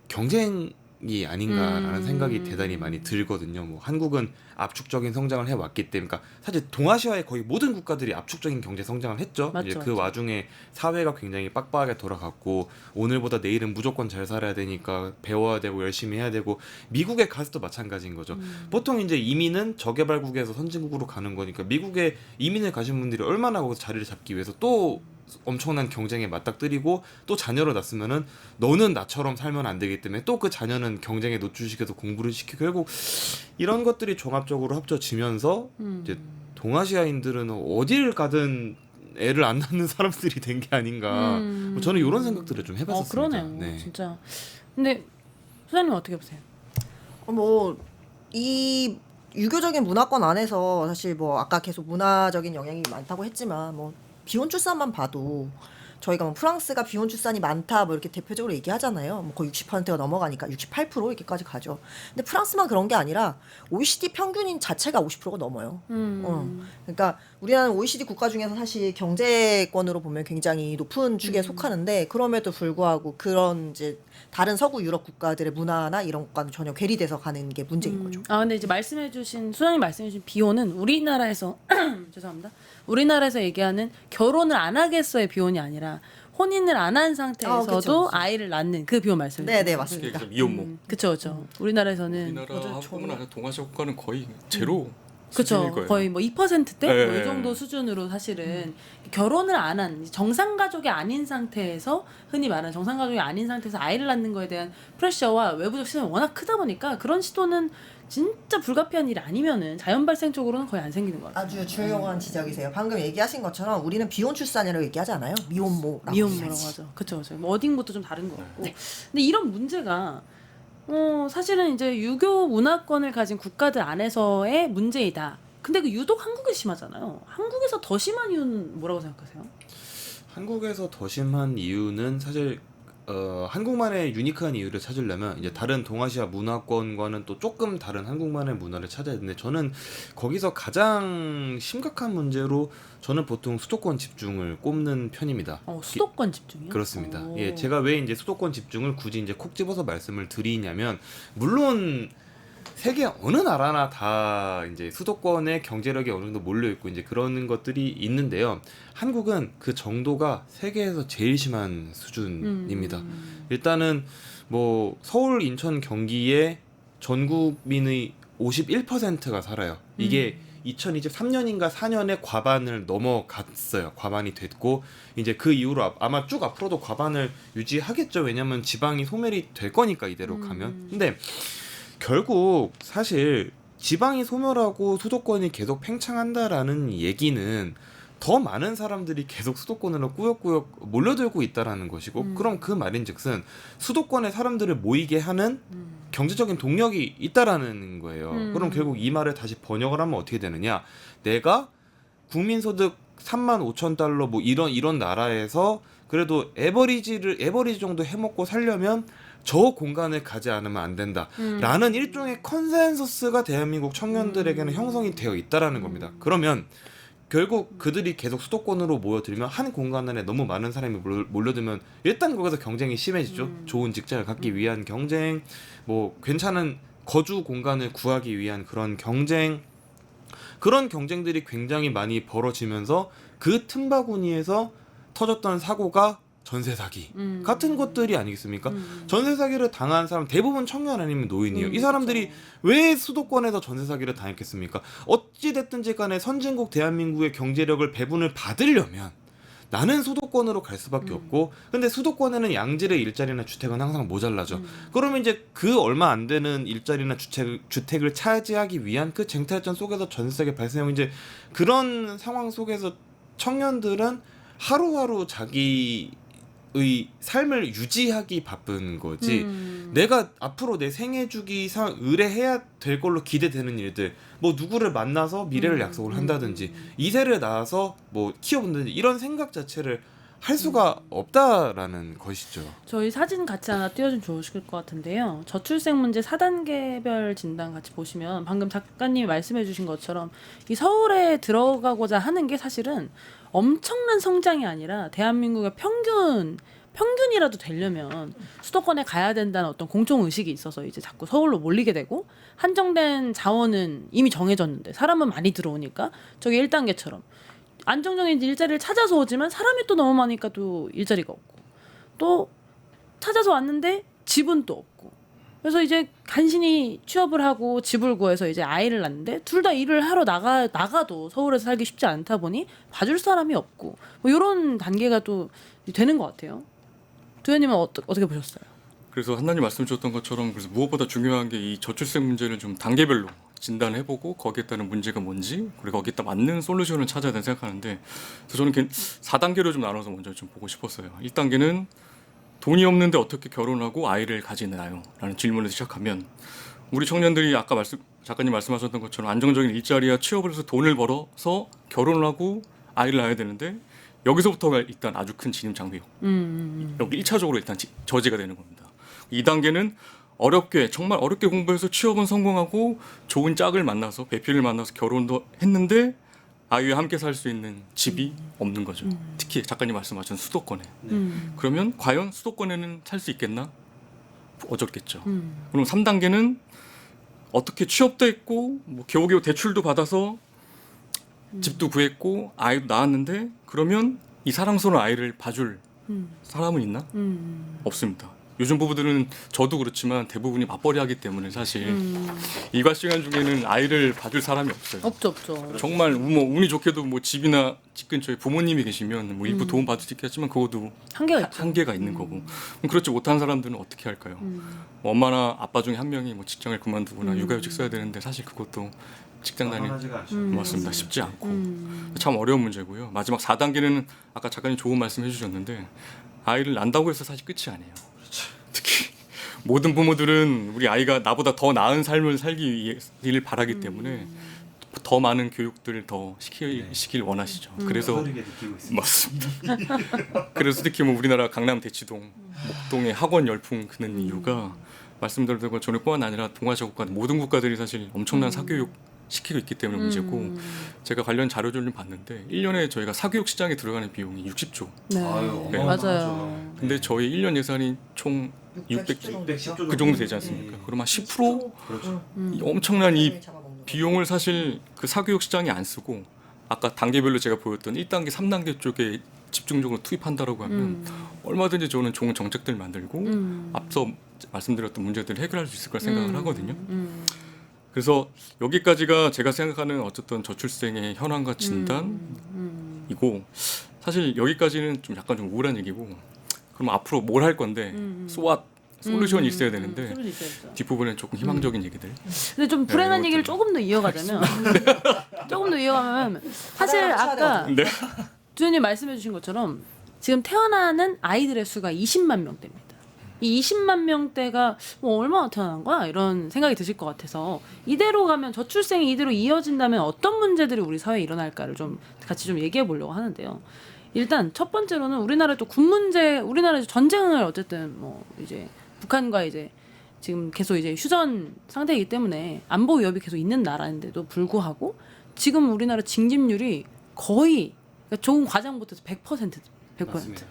경쟁이 아닌가라는 생각이 대단히 많이 들거든요. 뭐 한국은 압축적인 성장을 해왔기 때문에, 그러니까 사실 동아시아의 거의 모든 국가들이 압축적인 경제 성장을 했죠. 맞죠, 이제 그 맞죠. 와중에 사회가 굉장히 빡빡하게 돌아갔고 오늘보다 내일은 무조건 잘 살아야 되니까 배워야 되고 열심히 해야 되고 미국에 가서도 마찬가지인 거죠. 보통 이제 이민은 저개발국에서 선진국으로 가는 거니까 미국에 이민을 가신 분들이 얼마나 거기서 자리를 잡기 위해서 또 엄청난 경쟁에 맞닥뜨리고 또 자녀를 낳았으면은 너는 나처럼 살면 안 되기 때문에 또 그 자녀는 경쟁에 노출시켜서 공부를 시키고 결국 이런 것들이 종합적으로 합쳐지면서 이제 동아시아인들은 어딜 가든 애를 안 낳는 사람들이 된 게 아닌가. 뭐 저는 이런 생각들을 좀 해봤었습니다. 그러네요. 네. 진짜. 근데 소장님 어떻게 보세요? 뭐 이 유교적인 문화권 안에서 사실 뭐 아까 계속 문화적인 영향이 많다고 했지만 뭐 비혼 출산만 봐도 저희가 뭐 프랑스가 비혼 출산이 많다 뭐 이렇게 대표적으로 얘기하잖아요. 뭐 거의 60%가 넘어가니까 68% 이렇게까지 가죠. 근데 프랑스만 그런 게 아니라 OECD 평균인 자체가 50%가 넘어요. 그러니까 우리나라는 OECD 국가 중에서 사실 경제권으로 보면 굉장히 높은 축에 속하는데 그럼에도 불구하고 그런 이제 다른 서구 유럽 국가들의 문화나 이런 것과는 전혀 괴리돼서 가는 게 문제인 거죠. 아, 근데 이제 소장님 말씀해주신 비혼은 우리나라에서 죄송합니다. 우리나라에서 얘기하는 결혼을 안 하겠어의 비혼이 아니라 혼인을 안 한 상태에서도 그쵸. 아이를 낳는 그 비혼 말씀이시죠? 네, 맞습니다. 그래서 미혼모. 그쵸, 그쵸. 우리나라에서는 우리나라하고는 동아시아 국가는 거의 제로 그쵸. 수준일 거예요. 거의 뭐 2%대 네. 뭐 이 정도 수준으로 사실은 결혼을 안 한 정상 가족이 아닌 상태에서 흔히 말하는 정상 가족이 아닌 상태에서 아이를 낳는 거에 대한 프레셔와 외부적 시선이 워낙 크다 보니까 그런 시도는 진짜 불가피한 일이 아니면은 자연 발생적으로는 거의 안 생기는 것 같아요. 아주 중요한 지적이세요. 방금 얘기하신 것처럼 우리는 비혼 출산이라고 얘기하지 않아요. 미혼모라고 미혼모라고 얘기하지. 하죠. 그쵸, 그쵸. 뭐 어딘 것도 좀 다른 것 같고. 근데 이런 문제가 사실은 이제 유교 문화권을 가진 국가들 안에서의 문제이다. 근데 그 유독 한국에 심하잖아요. 한국에서 더 심한 이유는 뭐라고 생각하세요? 한국에서 더 심한 이유는 사실 한국만의 유니크한 이유를 찾으려면 이제 다른 동아시아 문화권과는 또 조금 다른 한국만의 문화를 찾아야 되는데 저는 거기서 가장 심각한 문제로 저는 보통 수도권 집중을 꼽는 편입니다. 수도권 집중이요? 그렇습니다. 오. 예, 제가 왜 이제 수도권 집중을 굳이 이제 콕 집어서 말씀을 드리냐면 물론 세계 어느 나라나 다 이제 수도권에 경제력이 어느 정도 몰려 있고 이제 그런 것들이 있는데요. 한국은 그 정도가 세계에서 제일 심한 수준입니다. 일단은 뭐 서울, 인천, 경기에 전 국민의 51%가 살아요. 이게 2023년인가 4년에 과반을 넘어갔어요. 과반이 됐고 이제 그 이후로 아마 쭉 앞으로도 과반을 유지하겠죠. 왜냐면 지방이 소멸이 될 거니까 이대로 가면. 근데 결국 사실 지방이 소멸하고 수도권이 계속 팽창한다라는 얘기는 더 많은 사람들이 계속 수도권으로 꾸역꾸역 몰려들고 있다라는 것이고 그럼 그 말인즉슨 수도권에 사람들을 모이게 하는 경제적인 동력이 있다라는 거예요. 그럼 결국 이 말을 다시 번역을 하면 어떻게 되느냐? 내가 국민소득 35,000달러 뭐 이런 나라에서 그래도 에버리지 정도 해먹고 살려면 저 공간을 가지 않으면 안 된다 라는 일종의 컨센서스가 대한민국 청년들에게는 형성이 되어 있다라는 겁니다. 그러면 결국 그들이 계속 수도권으로 모여들면 한 공간 안에 너무 많은 사람이 몰려들면 일단 거기서 경쟁이 심해지죠. 좋은 직장을 갖기 위한 경쟁, 뭐 괜찮은 거주 공간을 구하기 위한 그런 경쟁, 그런 경쟁들이 굉장히 많이 벌어지면서 그 틈바구니에서 터졌던 사고가 전세 사기 같은 것들이 아니겠습니까? 전세 사기를 당한 사람 대부분 청년 아니면 노인이에요. 이 사람들이 왜 수도권에서 전세 사기를 당했겠습니까? 어찌 됐든지 간에 선진국 대한민국의 경제력을 배분을 받으려면 나는 수도권으로 갈 수밖에 없고, 근데 수도권에는 양질의 일자리나 주택은 항상 모자라죠. 그러면 이제 그 얼마 안 되는 일자리나 주택을 차지하기 위한 그 쟁탈전 속에서 전세가 발생하고, 이제 그런 상황 속에서 청년들은 하루하루 자기의 삶을 유지하기 바쁜 거지, 내가 앞으로 내 생애 주기상 의뢰해야 될 걸로 기대되는 일들, 뭐 누구를 만나서 미래를 약속을 한다든지 이세를 낳아서 뭐 키워본다든지 이런 생각 자체를 할 수가 없다라는 것이죠. 저희 사진 같이 하나 띄워주면 좋으실 것 같은데요. 저출생 문제 4단계별 진단 같이 보시면 방금 작가님이 말씀해 주신 것처럼 이 서울에 들어가고자 하는 게 사실은 엄청난 성장이 아니라 대한민국의 평균이라도 되려면 수도권에 가야 된다는 어떤 공통의식이 있어서 이제 자꾸 서울로 몰리게 되고, 한정된 자원은 이미 정해졌는데 사람은 많이 들어오니까 저기 1단계처럼 안정적인 일자리를 찾아서 오지만 사람이 또 너무 많으니까 또 일자리가 없고, 또 찾아서 왔는데 집은 또 없고, 그래서 이제 간신히 취업을 하고 집을 구해서 이제 아이를 낳는데 둘 다 일을 하러 나가도 서울에서 살기 쉽지 않다 보니 봐줄 사람이 없고, 뭐 이런 단계가 또 되는 것 같아요. 두현님은 어떻게 보셨어요? 그래서 한나님 말씀 주셨던 것처럼, 그래서 무엇보다 중요한 게 이 저출생 문제를 좀 단계별로 진단해보고 거기에 따른 문제가 뭔지, 그리고 거기에 따 맞는 솔루션을 찾아야 된다고 생각하는데, 그래서 저는 4단계로 좀 나눠서 먼저 좀 보고 싶었어요. 1단계는 돈이 없는데 어떻게 결혼하고 아이를 가지나요? 라는 질문을 시작하면, 우리 청년들이 아까 작가님 말씀하셨던 것처럼 안정적인 일자리와 취업을 해서 돈을 벌어서 결혼을 하고 아이를 낳아야 되는데, 여기서부터가 일단 아주 큰 진입 장벽. 여기 1차적으로 일단 저지가 되는 겁니다. 2단계는 정말 어렵게 공부해서 취업은 성공하고 좋은 짝을 만나서, 배필을 만나서 결혼도 했는데 아이와 함께 살 수 있는 집이 없는 거죠. 특히 작가님 말씀하신 수도권에. 그러면 과연 수도권에는 살 수 있겠나? 어렵겠죠. 그럼 3단계는 어떻게 취업도 했고 뭐 겨우겨우 대출도 받아서 집도 구했고 아이도 낳았는데, 그러면 이 사랑스러운 아이를 봐줄 사람은 있나? 없습니다. 요즘 부부들은, 저도 그렇지만 대부분이 맞벌이하기 때문에 사실 일과 시간 중에는 아이를 봐줄 사람이 없어요. 없죠. 정말 뭐 운이 좋게도 뭐 집이나 집 근처에 부모님이 계시면 뭐 일부 도움 받을 수 있겠지만 그것도 한계가 있는 거고, 그렇지 못한 사람들은 어떻게 할까요? 뭐 엄마나 아빠 중에 한 명이 뭐 직장을 그만두거나 육아휴직 써야 되는데, 사실 그것도 직장 맞습니다. 쉽지 않고 참 어려운 문제고요. 마지막 4단계는 아까 작가님 좋은 말씀 해주셨는데, 아이를 낳는다고 해서 사실 끝이 아니에요. 특히 모든 부모들은 우리 아이가 나보다 더 나은 삶을 살기를 바라기 때문에 더 많은 교육들을 더 시키길 원하시죠. 그래서 맞습니다. 그래서 특히 뭐 우리나라 강남 대치동, 목동에 학원 열풍 그는 이유가, 말씀드린 것처럼 아니라 동아시아 국가 모든 국가들이 사실 엄청난 사교육 시키고 있기 때문에 문제고, 제가 관련 자료를 좀 봤는데 1년에 저희가 사교육 시장에 들어가는 비용이 60조. 네. 네. 맞아요. 근데 저희 1년 예산이 총 610조 그 정도 되지 않습니까? 그러면 10% 그렇죠. 이 엄청난 이 비용을 사실 그 사교육 시장에 안 쓰고, 아까 단계별로 제가 보였던 1단계, 3단계 쪽에 집중적으로 투입한다라고 하면 얼마든지 저는 좋은 정책들 만들고 앞서 말씀드렸던 문제들을 해결할 수 있을 거라 생각을 하거든요. 그래서 여기까지가 제가 생각하는 어쨌든 저출생의 현황과 진단이고, 사실 여기까지는 좀 약간 좀 우울한 얘기고, 그럼 앞으로 뭘 할 건데 솔루션이 있어야 되는데 뒷부분엔 조금 희망적인 얘기들. 근데 좀 불행한 얘기를 조금 더 이어가자면 사실 아까 주연님 말씀해 주신 것처럼 지금 태어나는 아이들의 수가 20만 명대입니다. 이 20만 명대가 뭐 얼마나 태어난 거야? 이런 생각이 드실 것 같아서, 이대로 가면 저출생이 이대로 이어진다면 어떤 문제들이 우리 사회에 일어날까를 좀 같이 좀 얘기해 보려고 하는데요. 일단 첫 번째로는 우리나라의 또 군 문제, 우리나라에서 전쟁을 어쨌든 뭐 이제 북한과 이제 지금 계속 이제 휴전 상태이기 때문에 안보 위협이 계속 있는 나라인데도 불구하고 지금 우리나라 징집률이 거의, 그러니까 좋은 과장 못해서 100%.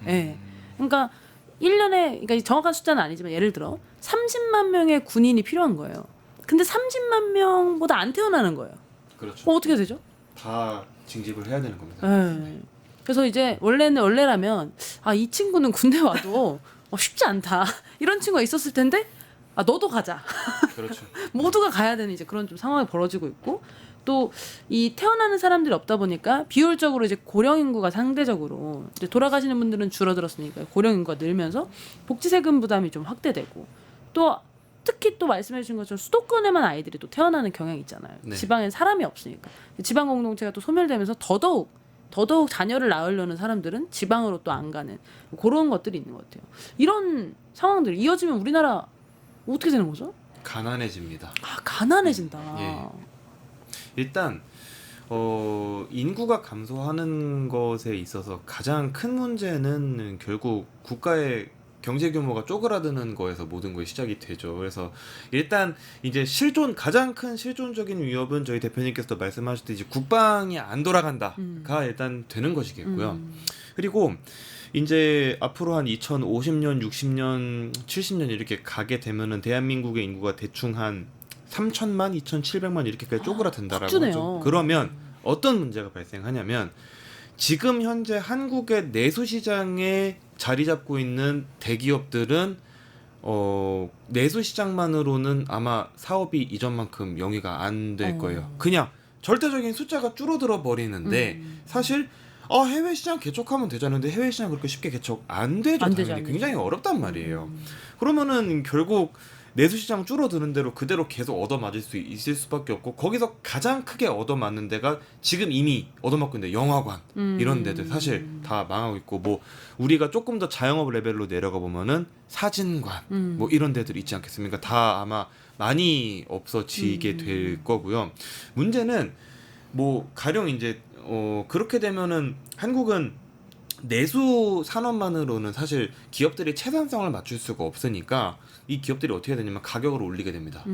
예. 그러니까 1년에, 그러니까 정확한 숫자는 아니지만 예를 들어 30만 명의 군인이 필요한 거예요. 근데 30만 명보다 안 태어나는 거예요. 그렇죠. 어떻게 되죠? 다 징집을 해야 되는 겁니다. 네. 그래서 이제 원래라면 이 친구는 군대 와도 쉽지 않다 이런 친구가 있었을 텐데 너도 가자. 그렇죠. 모두가 가야 되는 이제 그런 좀 상황이 벌어지고 있고 또 이 태어나는 사람들이 없다 보니까 비율적으로 이제 고령 인구가 상대적으로 이제 돌아가시는 분들은 줄어들었으니까 고령 인구가 늘면서 복지 세금 부담이 좀 확대되고 또 특히 또 말씀해 주신 것처럼 수도권에만 아이들이 또 태어나는 경향이 있잖아요. 네. 지방엔 사람이 없으니까 지방 공동체가 또 소멸되면서 더더욱 자녀를 낳으려는 사람들은 지방으로 또 안 가는 그런 것들이 있는 것 같아요. 이런 상황들이 이어지면 우리나라 어떻게 되는 거죠? 가난해집니다. 가난해진다. 예. 일단 인구가 감소하는 것에 있어서 가장 큰 문제는 결국 국가의 경제 규모가 쪼그라드는 거에서 모든 것이 시작이 되죠. 그래서 일단 이제 가장 큰 실존적인 위협은 저희 대표님께서도 말씀하셨듯이 국방이 안 돌아간다가 일단 되는 것이겠고요. 그리고 이제 앞으로 한 2050년, 60년, 70년 이렇게 가게 되면은 대한민국의 인구가 대충 한 3천만, 2,700만 이렇게까지 쪼그라든다라고 확 주네요. 하죠. 그러면 어떤 문제가 발생하냐면 지금 현재 한국의 내수 시장에 자리 잡고 있는 대기업들은 내수 시장만으로는 아마 사업이 이전만큼 영위가 안 될 거예요. 그냥 절대적인 숫자가 줄어들어 버리는데 사실 해외 시장 개척하면 되자는데 해외 시장 그렇게 쉽게 개척 안 되죠. 안 당연히 되죠. 굉장히 어렵단 말이에요. 그러면은 결국 내수 시장 줄어드는 대로 그대로 계속 얻어맞을 수 있을 수밖에 없고 거기서 가장 크게 얻어맞는 데가 지금 이미 얻어맞고 있는데 영화관 이런 데들 사실 다 망하고 있고 뭐 우리가 조금 더 자영업 레벨로 내려가 보면은 사진관 뭐 이런 데들 있지 않겠습니까? 다 아마 많이 없어지게 될 거고요. 문제는 뭐 가령 이제 그렇게 되면은 한국은 내수 산업만으로는 사실 기업들이 채산성을 맞출 수가 없으니까 이 기업들이 어떻게 해야 되냐면 가격을 올리게 됩니다.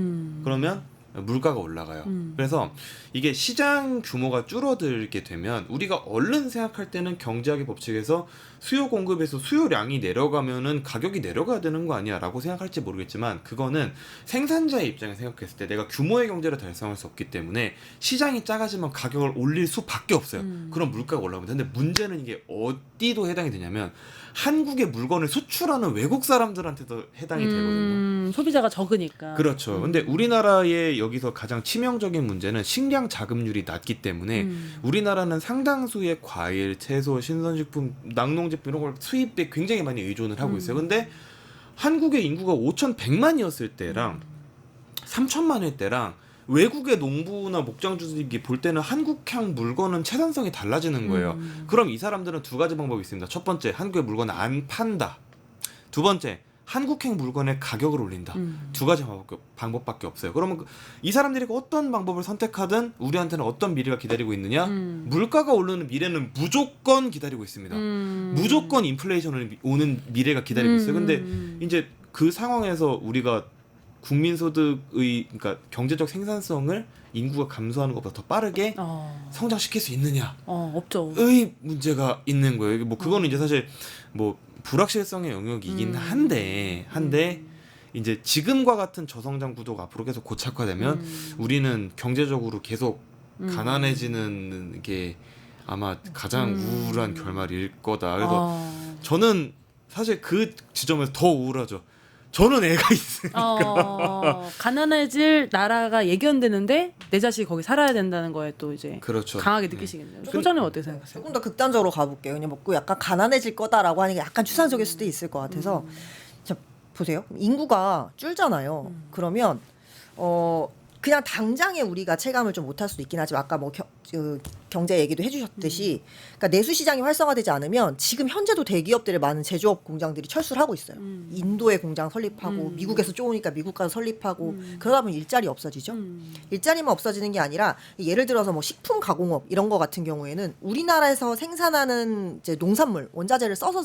그러면 물가가 올라가요. 그래서 이게 시장 규모가 줄어들게 되면 우리가 얼른 생각할 때는 경제학의 법칙에서 수요 공급에서 수요량이 내려가면은 가격이 내려가야 되는 거 아니야 라고 생각할지 모르겠지만 그거는 생산자의 입장에 생각했을 때 내가 규모의 경제를 달성할 수 없기 때문에 시장이 작아지면 가격을 올릴 수밖에 없어요. 그럼 물가가 올라갑니다. 근데 문제는 이게 어디도 해당이 되냐면 한국의 물건을 수출하는 외국 사람들한테도 해당이 되거든요. 소비자가 적으니까. 그렇죠. 근데 우리나라의 여기서 가장 치명적인 문제는 식량 자급률이 낮기 때문에 우리나라는 상당수의 과일, 채소, 신선식품, 낙농제품 이런 걸 수입에 굉장히 많이 의존을 하고 있어요. 근데 한국의 인구가 5,100만이었을 때랑 3천만일 때랑 외국의 농부나 목장주들이 볼 때는 한국향 물건은 채산성이 달라지는 거예요. 그럼 이 사람들은 두 가지 방법이 있습니다. 첫 번째, 한국의 물건을 안 판다. 두 번째, 한국행 물건의 가격을 올린다. 두 가지 방법밖에 없어요. 그러면 이 사람들이 어떤 방법을 선택하든 우리한테는 어떤 미래가 기다리고 있느냐? 물가가 오르는 미래는 무조건 기다리고 있습니다. 무조건 인플레이션을 오는 미래가 기다리고 있어요. 근데 이제 그 상황에서 우리가 국민소득의 그러니까 경제적 생산성을 인구가 감소하는 것보다 더 빠르게 성장시킬 수 있느냐? 없죠. 의 문제가 있는 거예요. 뭐 그거는 이제 사실 뭐 불확실성의 영역이긴 한데 이제 지금과 같은 저성장 구도가 앞으로 계속 고착화되면 우리는 경제적으로 계속 가난해지는 게 아마 가장 우울한 결말일 거다. 그래서 저는 사실 그 지점에서 더 우울하죠. 저는 애가 있으니까. 가난해질 나라가 예견되는데 내 자식이 거기 살아야 된다는 거에 또 이제 그렇죠. 강하게 느끼시겠네요. 소장님 어떻게 생각하세요? 조금 더 극단적으로 가볼게요. 그냥 먹고 약간 가난해질 거다라고 하는 게 약간 추상적일 수도 있을 것 같아서 자 보세요. 인구가 줄잖아요. 그러면 그냥 당장에 우리가 체감을 좀 못할 수도 있긴 하지만 아까 뭐 경제 얘기도 해주셨듯이 그러니까 내수 시장이 활성화되지 않으면 지금 현재도 대기업들의 많은 제조업 공장들이 철수를 하고 있어요. 인도에 공장 설립하고 미국에서 쪼으니까 미국 가서 설립하고 그러다 보면 일자리 없어지죠. 일자리만 없어지는 게 아니라 예를 들어서 뭐 식품 가공업 이런 거 같은 경우에는 우리나라에서 생산하는 이제 농산물 원자재를 써서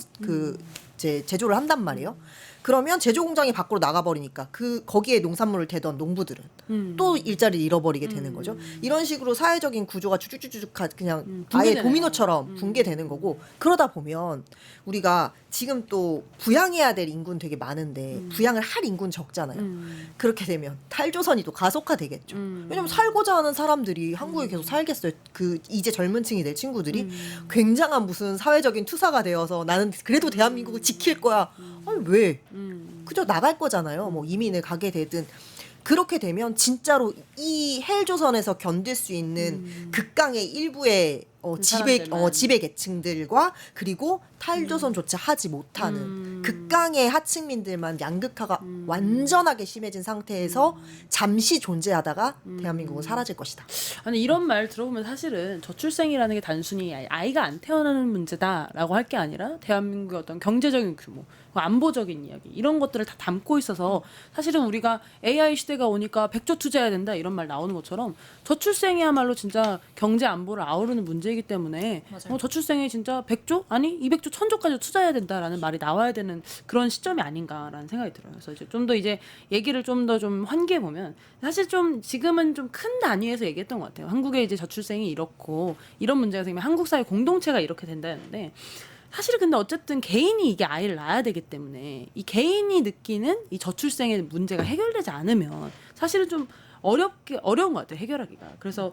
제조를 한단 말이에요. 그러면 제조 공장이 밖으로 나가버리니까 거기에 농산물을 대던 농부들은 또 일자리를 잃어버리게 되는 거죠. 이런 식으로 사회적인 구조가 쭉쭉쭉쭉 그냥 아예 붕괴되네요. 도미노처럼 붕괴되는 거고, 그러다 보면 우리가 지금 또 부양해야 될 인구는 되게 많은데 부양을 할 인구는 적잖아요. 그렇게 되면 탈조선이 또 가속화되겠죠. 왜냐면 살고자 하는 사람들이 한국에 계속 살겠어요. 이제 젊은 층이 될 친구들이 굉장한 무슨 사회적인 투사가 되어서 나는 그래도 대한민국을 지킬 거야. 아니 왜? 그저 나갈 거잖아요. 뭐 이민을 가게 되든. 그렇게 되면 진짜로 이 헬조선에서 견딜 수 있는 극강의 일부의 사람들만. 지배 계층들과 그리고 탈조선조차 하지 못하는 극강의 하층민들만 양극화가 완전하게 심해진 상태에서 잠시 존재하다가 대한민국은 사라질 것이다. 아니 이런 말 들어보면 사실은 저출생이라는 게 단순히 아이가 안 태어나는 문제다라고 할 게 아니라 대한민국의 어떤 경제적인 규모, 안보적인 이야기 이런 것들을 다 담고 있어서 사실은 우리가 AI 시대가 오니까 100조 투자해야 된다 이런 말 나오는 것처럼 저출생이야말로 진짜 경제 안보를 아우르는 문제이기 때문에 저출생에 진짜 100조? 아니 200조, 1000조까지 투자해야 된다라는 말이 나와야 되는 그런 시점이 아닌가라는 생각이 들어요. 그래서 이제 좀 더 이제 얘기를 좀 더 좀 환기해 보면 사실 좀 지금은 좀 큰 단위에서 얘기했던 것 같아요. 한국의 이제 저출생이 이렇고 이런 문제가 생기면 한국 사회 공동체가 이렇게 된다는데 사실 근데 어쨌든 개인이 이게 아이를 낳아야 되기 때문에 이 개인이 느끼는 이 저출생의 문제가 해결되지 않으면 사실은 좀 어려운 것 같아요, 해결하기가. 그래서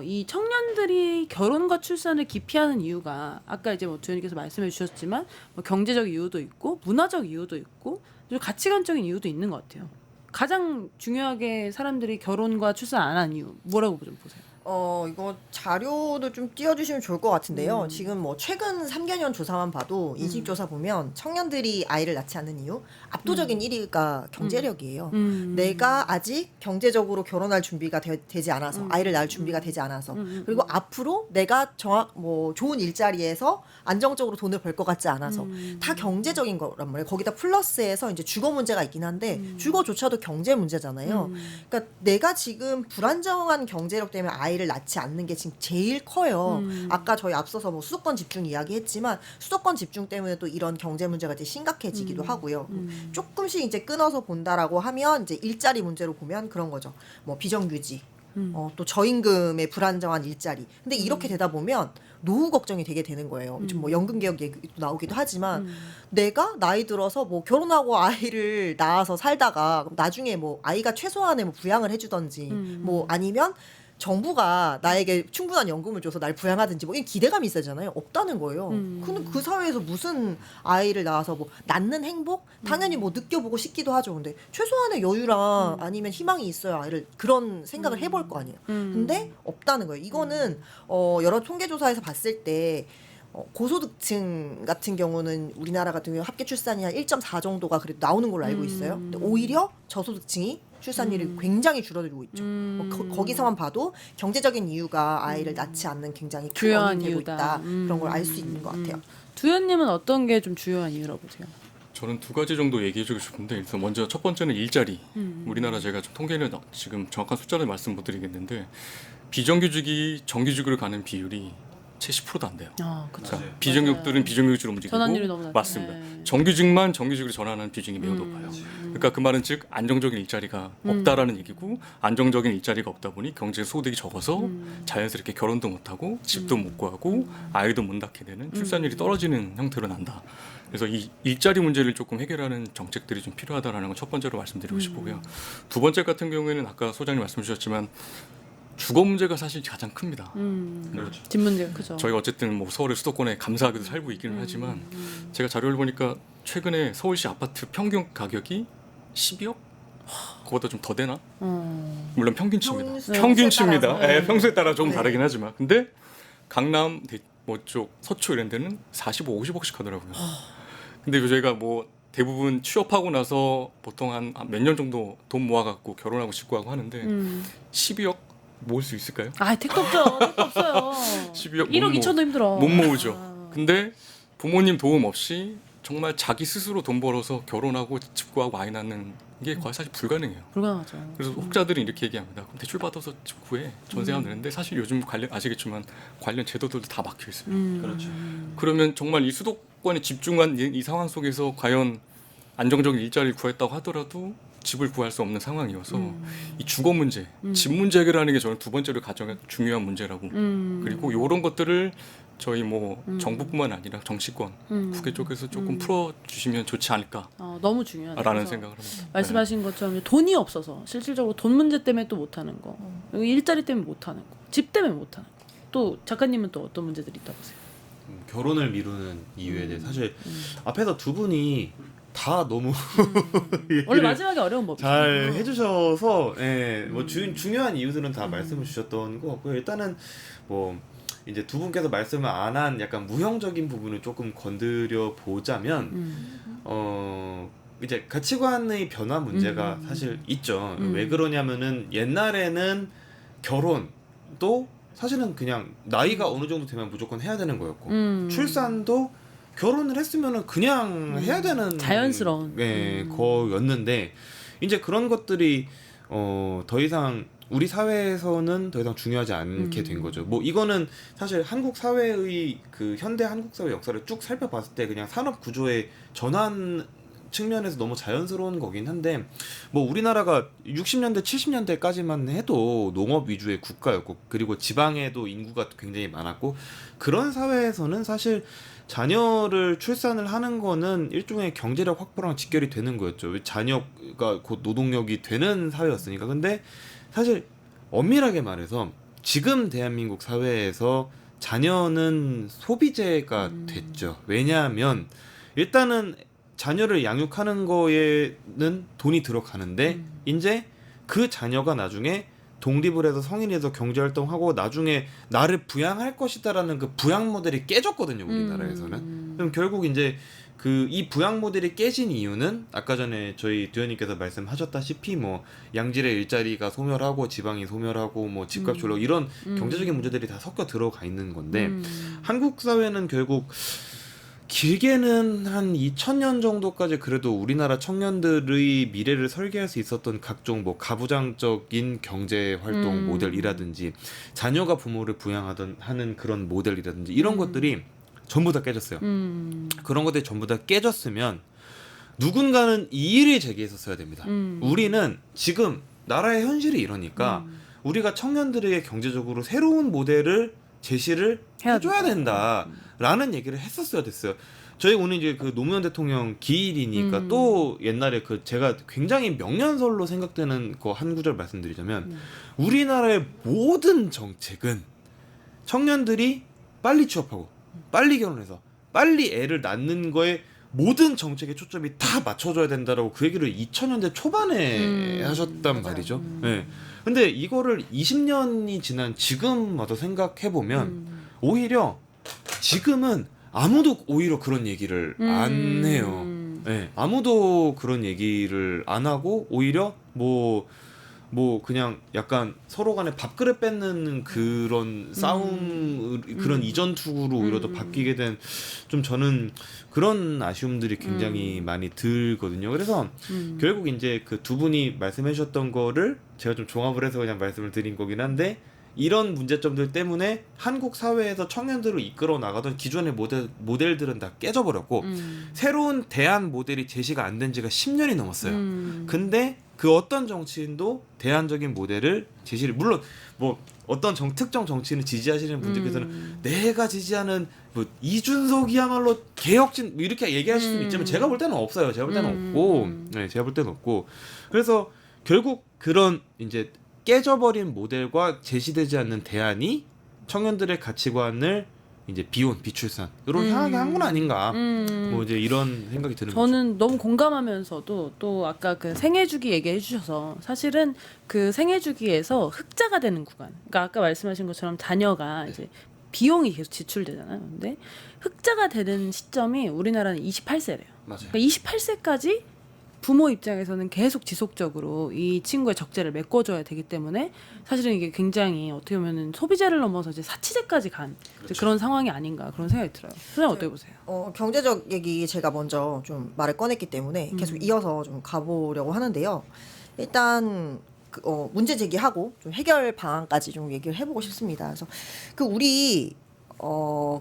이 청년들이 결혼과 출산을 기피하는 이유가 아까 이제 뭐 주연님께서 말씀해 주셨지만 뭐 경제적 이유도 있고 문화적 이유도 있고 그리고 가치관적인 이유도 있는 것 같아요. 가장 중요하게 사람들이 결혼과 출산 안 한 이유 뭐라고 좀 보세요? 이거 자료도 좀 띄워주시면 좋을 것 같은데요. 지금 뭐 최근 3개년 조사만 봐도 인식조사 보면 청년들이 아이를 낳지 않는 이유 압도적인 1위가 경제력이에요. 내가 아직 경제적으로 결혼할 준비가 되지 않아서 아이를 낳을 준비가 되지 않아서 그리고 앞으로 내가 뭐 좋은 일자리에서 안정적으로 돈을 벌 것 같지 않아서 다 경제적인 거란 말이에요. 거기다 플러스해서 이제 주거 문제가 있긴 한데 주거조차도 경제 문제잖아요. 그러니까 내가 지금 불안정한 경제력 때문에 아이를 낳지 않는 게 지금 제일 커요. 아까 저희 앞서서 뭐 수도권 집중 이야기했지만 수도권 집중 때문에 또 이런 경제 문제가 이제 심각해지기도 하고요. 조금씩 이제 끊어서 본다라고 하면 이제 일자리 문제로 보면 그런 거죠. 뭐 비정규직, 또 저임금의 불안정한 일자리. 근데 이렇게 되다 보면 노후 걱정이 되게 되는 거예요. 지금 뭐 연금 개혁 얘기도 나오기도 하지만 내가 나이 들어서 뭐 결혼하고 아이를 낳아서 살다가 나중에 뭐 아이가 최소한의 뭐 부양을 해주던지 뭐 아니면 정부가 나에게 충분한 연금을 줘서 날 부양하든지 뭐 이런 기대감이 있어야잖아요. 없다는 거예요. 근데 그 사회에서 무슨 아이를 낳아서 뭐 낳는 행복? 당연히 뭐 느껴보고 싶기도 하죠. 근데 최소한의 여유랑 아니면 희망이 있어야 아이를 그런 생각을 해볼 거 아니에요. 근데 없다는 거예요. 이거는 여러 통계조사에서 봤을 때 고소득층 같은 경우는 우리나라 같은 경우 합계 출산이 한 1.4 정도가 그래도 나오는 걸로 알고 있어요. 근데 오히려 저소득층이 출산율이 굉장히 줄어들고 있죠. 거기서만 봐도 경제적인 이유가 아이를 낳지 않는 굉장히 큰 주요한 원인이 되고 이유다. 있다. 그런 걸 알 수 있는 것 같아요. 두현님은 어떤 게 좀 주요한 이유라고 보세요? 저는 두 가지 정도 얘기해주고 싶은데 일단 먼저 첫 번째는 일자리. 우리나라 제가 좀 통계는 지금 정확한 숫자를 말씀 못 드리겠는데 비정규직이 정규직으로 가는 비율이 채 10%도 안 돼요. 그렇죠. 그러니까 비정규직들은 비정규직으로 움직이고 전환율이 너무 낮죠. 맞습니다. 네. 정규직만 정규직으로 전환하는 비중이 매우 높아요. 그러니까 그 말은 즉 안정적인 일자리가 없다라는 얘기고 안정적인 일자리가 없다 보니 경제 소득이 적어서 자연스럽게 결혼도 못하고 집도 못 구하고 아이도 못 낳게 되는 출산율이 떨어지는 형태로 난다. 그래서 이 일자리 문제를 조금 해결하는 정책들이 좀 필요하다라는 건 첫 번째로 말씀드리고 싶고요. 두 번째 같은 경우에는 아까 소장님 말씀 주셨지만 주거 문제가 사실 가장 큽니다. 그렇죠. 집 문제가 크죠. 저희가 어쨌든 뭐 서울의 수도권에 감사하게도 살고 있기는 하지만 제가 자료를 보니까 최근에 서울시 아파트 평균 가격이 12억? 그거보다 좀 더 되나? 물론 평균치입니다. 평균치입니다. 네, 평소에 따라 조금 다르긴 하지만 근데 강남 뭐 쪽 서초 이런 데는 45, 50억씩 하더라고요. 근데 저희가 뭐 대부분 취업하고 나서 보통 한 몇 년 정도 돈 모아갖고 결혼하고 집 구하고 하는데 12억 모을 수 있을까요? 택도 없죠. 택도 없어요. 12억 1억 2천도 힘들어. 못 모으죠. 근데 부모님 도움 없이 정말 자기 스스로 돈 벌어서 결혼하고 집 구하고 아이 낳는 게 거의 사실 불가능해요. 불가능하죠. 그래서 혹자들은 이렇게 얘기합니다. 그럼 대출 받아서 집 구해 전세하면 되는데 사실 요즘 아시겠지만 관련 제도들도 다 막혀 있어요. 그렇죠. 그러면 정말 이 수도권에 집중한 이 상황 속에서 과연 안정적인 일자리를 구했다고 하더라도 집을 구할 수 없는 상황이어서 이 주거 문제, 집 문제 해결하는 게 저는 두 번째로 가장 중요한 문제라고. 그리고 이런 것들을 저희 뭐 정부뿐만 아니라 정치권, 국회 쪽에서 조금 풀어주시면 좋지 않을까라는 너무 중요하다. 생각을 합니다. 말씀하신 것처럼 돈이 없어서 실질적으로 돈 문제 때문에 또 못하는 거, 여기 일자리 때문에 못하는 거, 집 때문에 못하는 거. 또 작가님은 또 어떤 문제들이 있다고 보세요? 결혼을 미루는 이유에 대해 사실 앞에서 두 분이 다 너무 원래 마지막에 어려운 법이죠. 잘 해주셔서 뭐 중요한 이유들은 다 말씀을 주셨던 것 같고요. 일단은 뭐 이제 두 분께서 말씀을 안 한 약간 무형적인 부분을 조금 건드려 보자면 이제 가치관의 변화 문제가 사실 있죠. 왜 그러냐면은 옛날에는 결혼도 사실은 그냥 나이가 어느 정도 되면 무조건 해야 되는 거였고 출산도 결혼을 했으면은 그냥 해야 되는 자연스러운 거였는데 이제 그런 것들이 더 이상 우리 사회에서는 더 이상 중요하지 않게 된 거죠. 뭐 이거는 사실 한국 사회의 그 현대 한국 사회 역사를 쭉 살펴봤을 때 그냥 산업 구조의 전환 측면에서 너무 자연스러운 거긴 한데 뭐 우리나라가 60년대 70년대까지만 해도 농업 위주의 국가였고 그리고 지방에도 인구가 굉장히 많았고 그런 사회에서는 사실 자녀를 출산을 하는 거는 일종의 경제력 확보랑 직결이 되는 거였죠. 자녀가 곧 노동력이 되는 사회였으니까. 근데 사실 엄밀하게 말해서 지금 대한민국 사회에서 자녀는 소비재가 됐죠. 왜냐하면 일단은 자녀를 양육하는 거에는 돈이 들어가는데 이제 그 자녀가 나중에 독립을 해서 성인이 돼서 경제활동하고 나중에 나를 부양할 것이다라는 그 부양 모델이 깨졌거든요. 우리나라에서는. 그럼 결국 이제 그 이 부양 모델이 깨진 이유는 아까 전에 저희 두현님께서 말씀하셨다시피 뭐 양질의 일자리가 소멸하고 지방이 소멸하고 뭐 집값 졸라 이런 경제적인 문제들이 다 섞여 들어가 있는 건데 한국 사회는 결국 길게는 한 2000년 정도까지 그래도 우리나라 청년들의 미래를 설계할 수 있었던 각종 뭐 가부장적인 경제 활동 모델이라든지 자녀가 부모를 부양하던 하는 그런 모델이라든지 이런 것들이 전부 다 깨졌어요. 그런 것들이 전부 다 깨졌으면 누군가는 이의를 제기했었어야 됩니다. 우리는 지금 나라의 현실이 이러니까 우리가 청년들에게 경제적으로 새로운 모델을 제시를 해줘야 된다라는 얘기를 했었어야 됐어요. 저희 오늘 이제 그 노무현 대통령 기일이니까 또 옛날에 그 제가 굉장히 명연설로 생각되는 그 한 구절 말씀드리자면 우리나라의 모든 정책은 청년들이 빨리 취업하고 빨리 결혼해서 빨리 애를 낳는 거에 모든 정책의 초점이 다 맞춰줘야 된다라고 그 얘기를 2000년대 초반에 하셨단 말이죠. 네. 근데 이거를 20년이 지난 지금 와서 생각해보면 오히려 지금은 아무도 오히려 그런 얘기를 안 해요. 네. 아무도 그런 얘기를 안 하고 오히려 뭐 그냥 약간 서로 간에 밥그릇 뺏는 그런 싸움 그런 이전 투구로 오히려 더 바뀌게 된 좀 저는 그런 아쉬움들이 굉장히 많이 들거든요. 그래서 결국 이제 그 두 분이 말씀해 주셨던 거를 제가 좀 종합을 해서 그냥 말씀을 드린 거긴 한데 이런 문제점들 때문에 한국 사회에서 청년들을 이끌어 나가던 기존의 모델들은 다 깨져버렸고 새로운 대안 모델이 제시가 안 된 지가 10년이 넘었어요. 근데 그 어떤 정치인도 대안적인 모델을 제시를 물론 뭐 어떤 특정 정치인을 지지하시는 분들께서는 내가 지지하는 뭐 이준석이야말로 개혁진 뭐 이렇게 얘기하실 수는 있지만 제가 볼 때는 없어요. 제가 볼 때는 없고, 네, 제가 볼 때는 없고. 그래서 결국 그런 이제 깨져버린 모델과 제시되지 않는 대안이 청년들의 가치관을 이제 비혼, 비출산으로 향하게 한 건 아닌가. 뭐 이제 이런 생각이 드는 거죠. 저는 너무 공감하면서도 또 아까 그 생애주기 얘기해 주셔서 사실은 그 생애주기에서 흑자가 되는 구간. 그러니까 아까 말씀하신 것처럼 자녀가 이제 비용이 계속 지출되잖아요. 근데 흑자가 되는 시점이 우리나라는 28세래요. 맞아요. 그러니까 28세까지 부모 입장에서는 계속 지속적으로 이 친구의 적재를 메꿔줘야 되기 때문에 사실은 이게 굉장히 어떻게 보면은 소비재를 넘어서 이제 사치재까지 간 이제 그런 상황이 아닌가 그런 생각이 들어요. 선생님 어떻게 보세요? 경제적 얘기 제가 먼저 좀 말을 꺼냈기 때문에 계속 이어서 좀 가보려고 하는데요. 일단 문제 제기하고 좀 해결 방안까지 좀 얘기를 해보고 싶습니다. 그래서 우리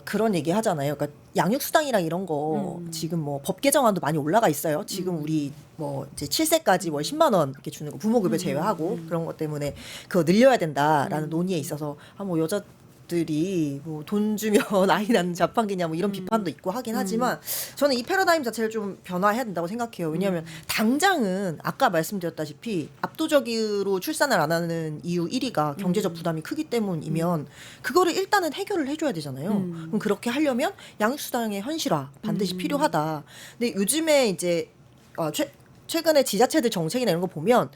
그런 얘기 하잖아요. 그러니까 양육수당이랑 이런 거 지금 뭐 법 개정안도 많이 올라가 있어요. 지금 우리 뭐 이제 7세까지 월 10만 원 이렇게 주는 거 부모급여 제외하고 그런 것 때문에 그거 늘려야 된다라는 논의에 있어서 뭐 여자들이 뭐 돈 주면 아이 낳는 자판기냐 뭐 이런 비판도 있고 하긴 하지만 저는 이 패러다임 자체를 좀 변화해야 된다고 생각해요. 왜냐하면 당장은 아까 말씀드렸다시피 압도적으로 출산을 안 하는 이유 1위가 경제적 부담이 크기 때문이면 그거를 일단은 해결을 해줘야 되잖아요. 그럼 그렇게 하려면 양육수당의 현실화 반드시 필요하다. 근데 요즘에 이제 최근에 지자체들 정책이나 이런 거 보면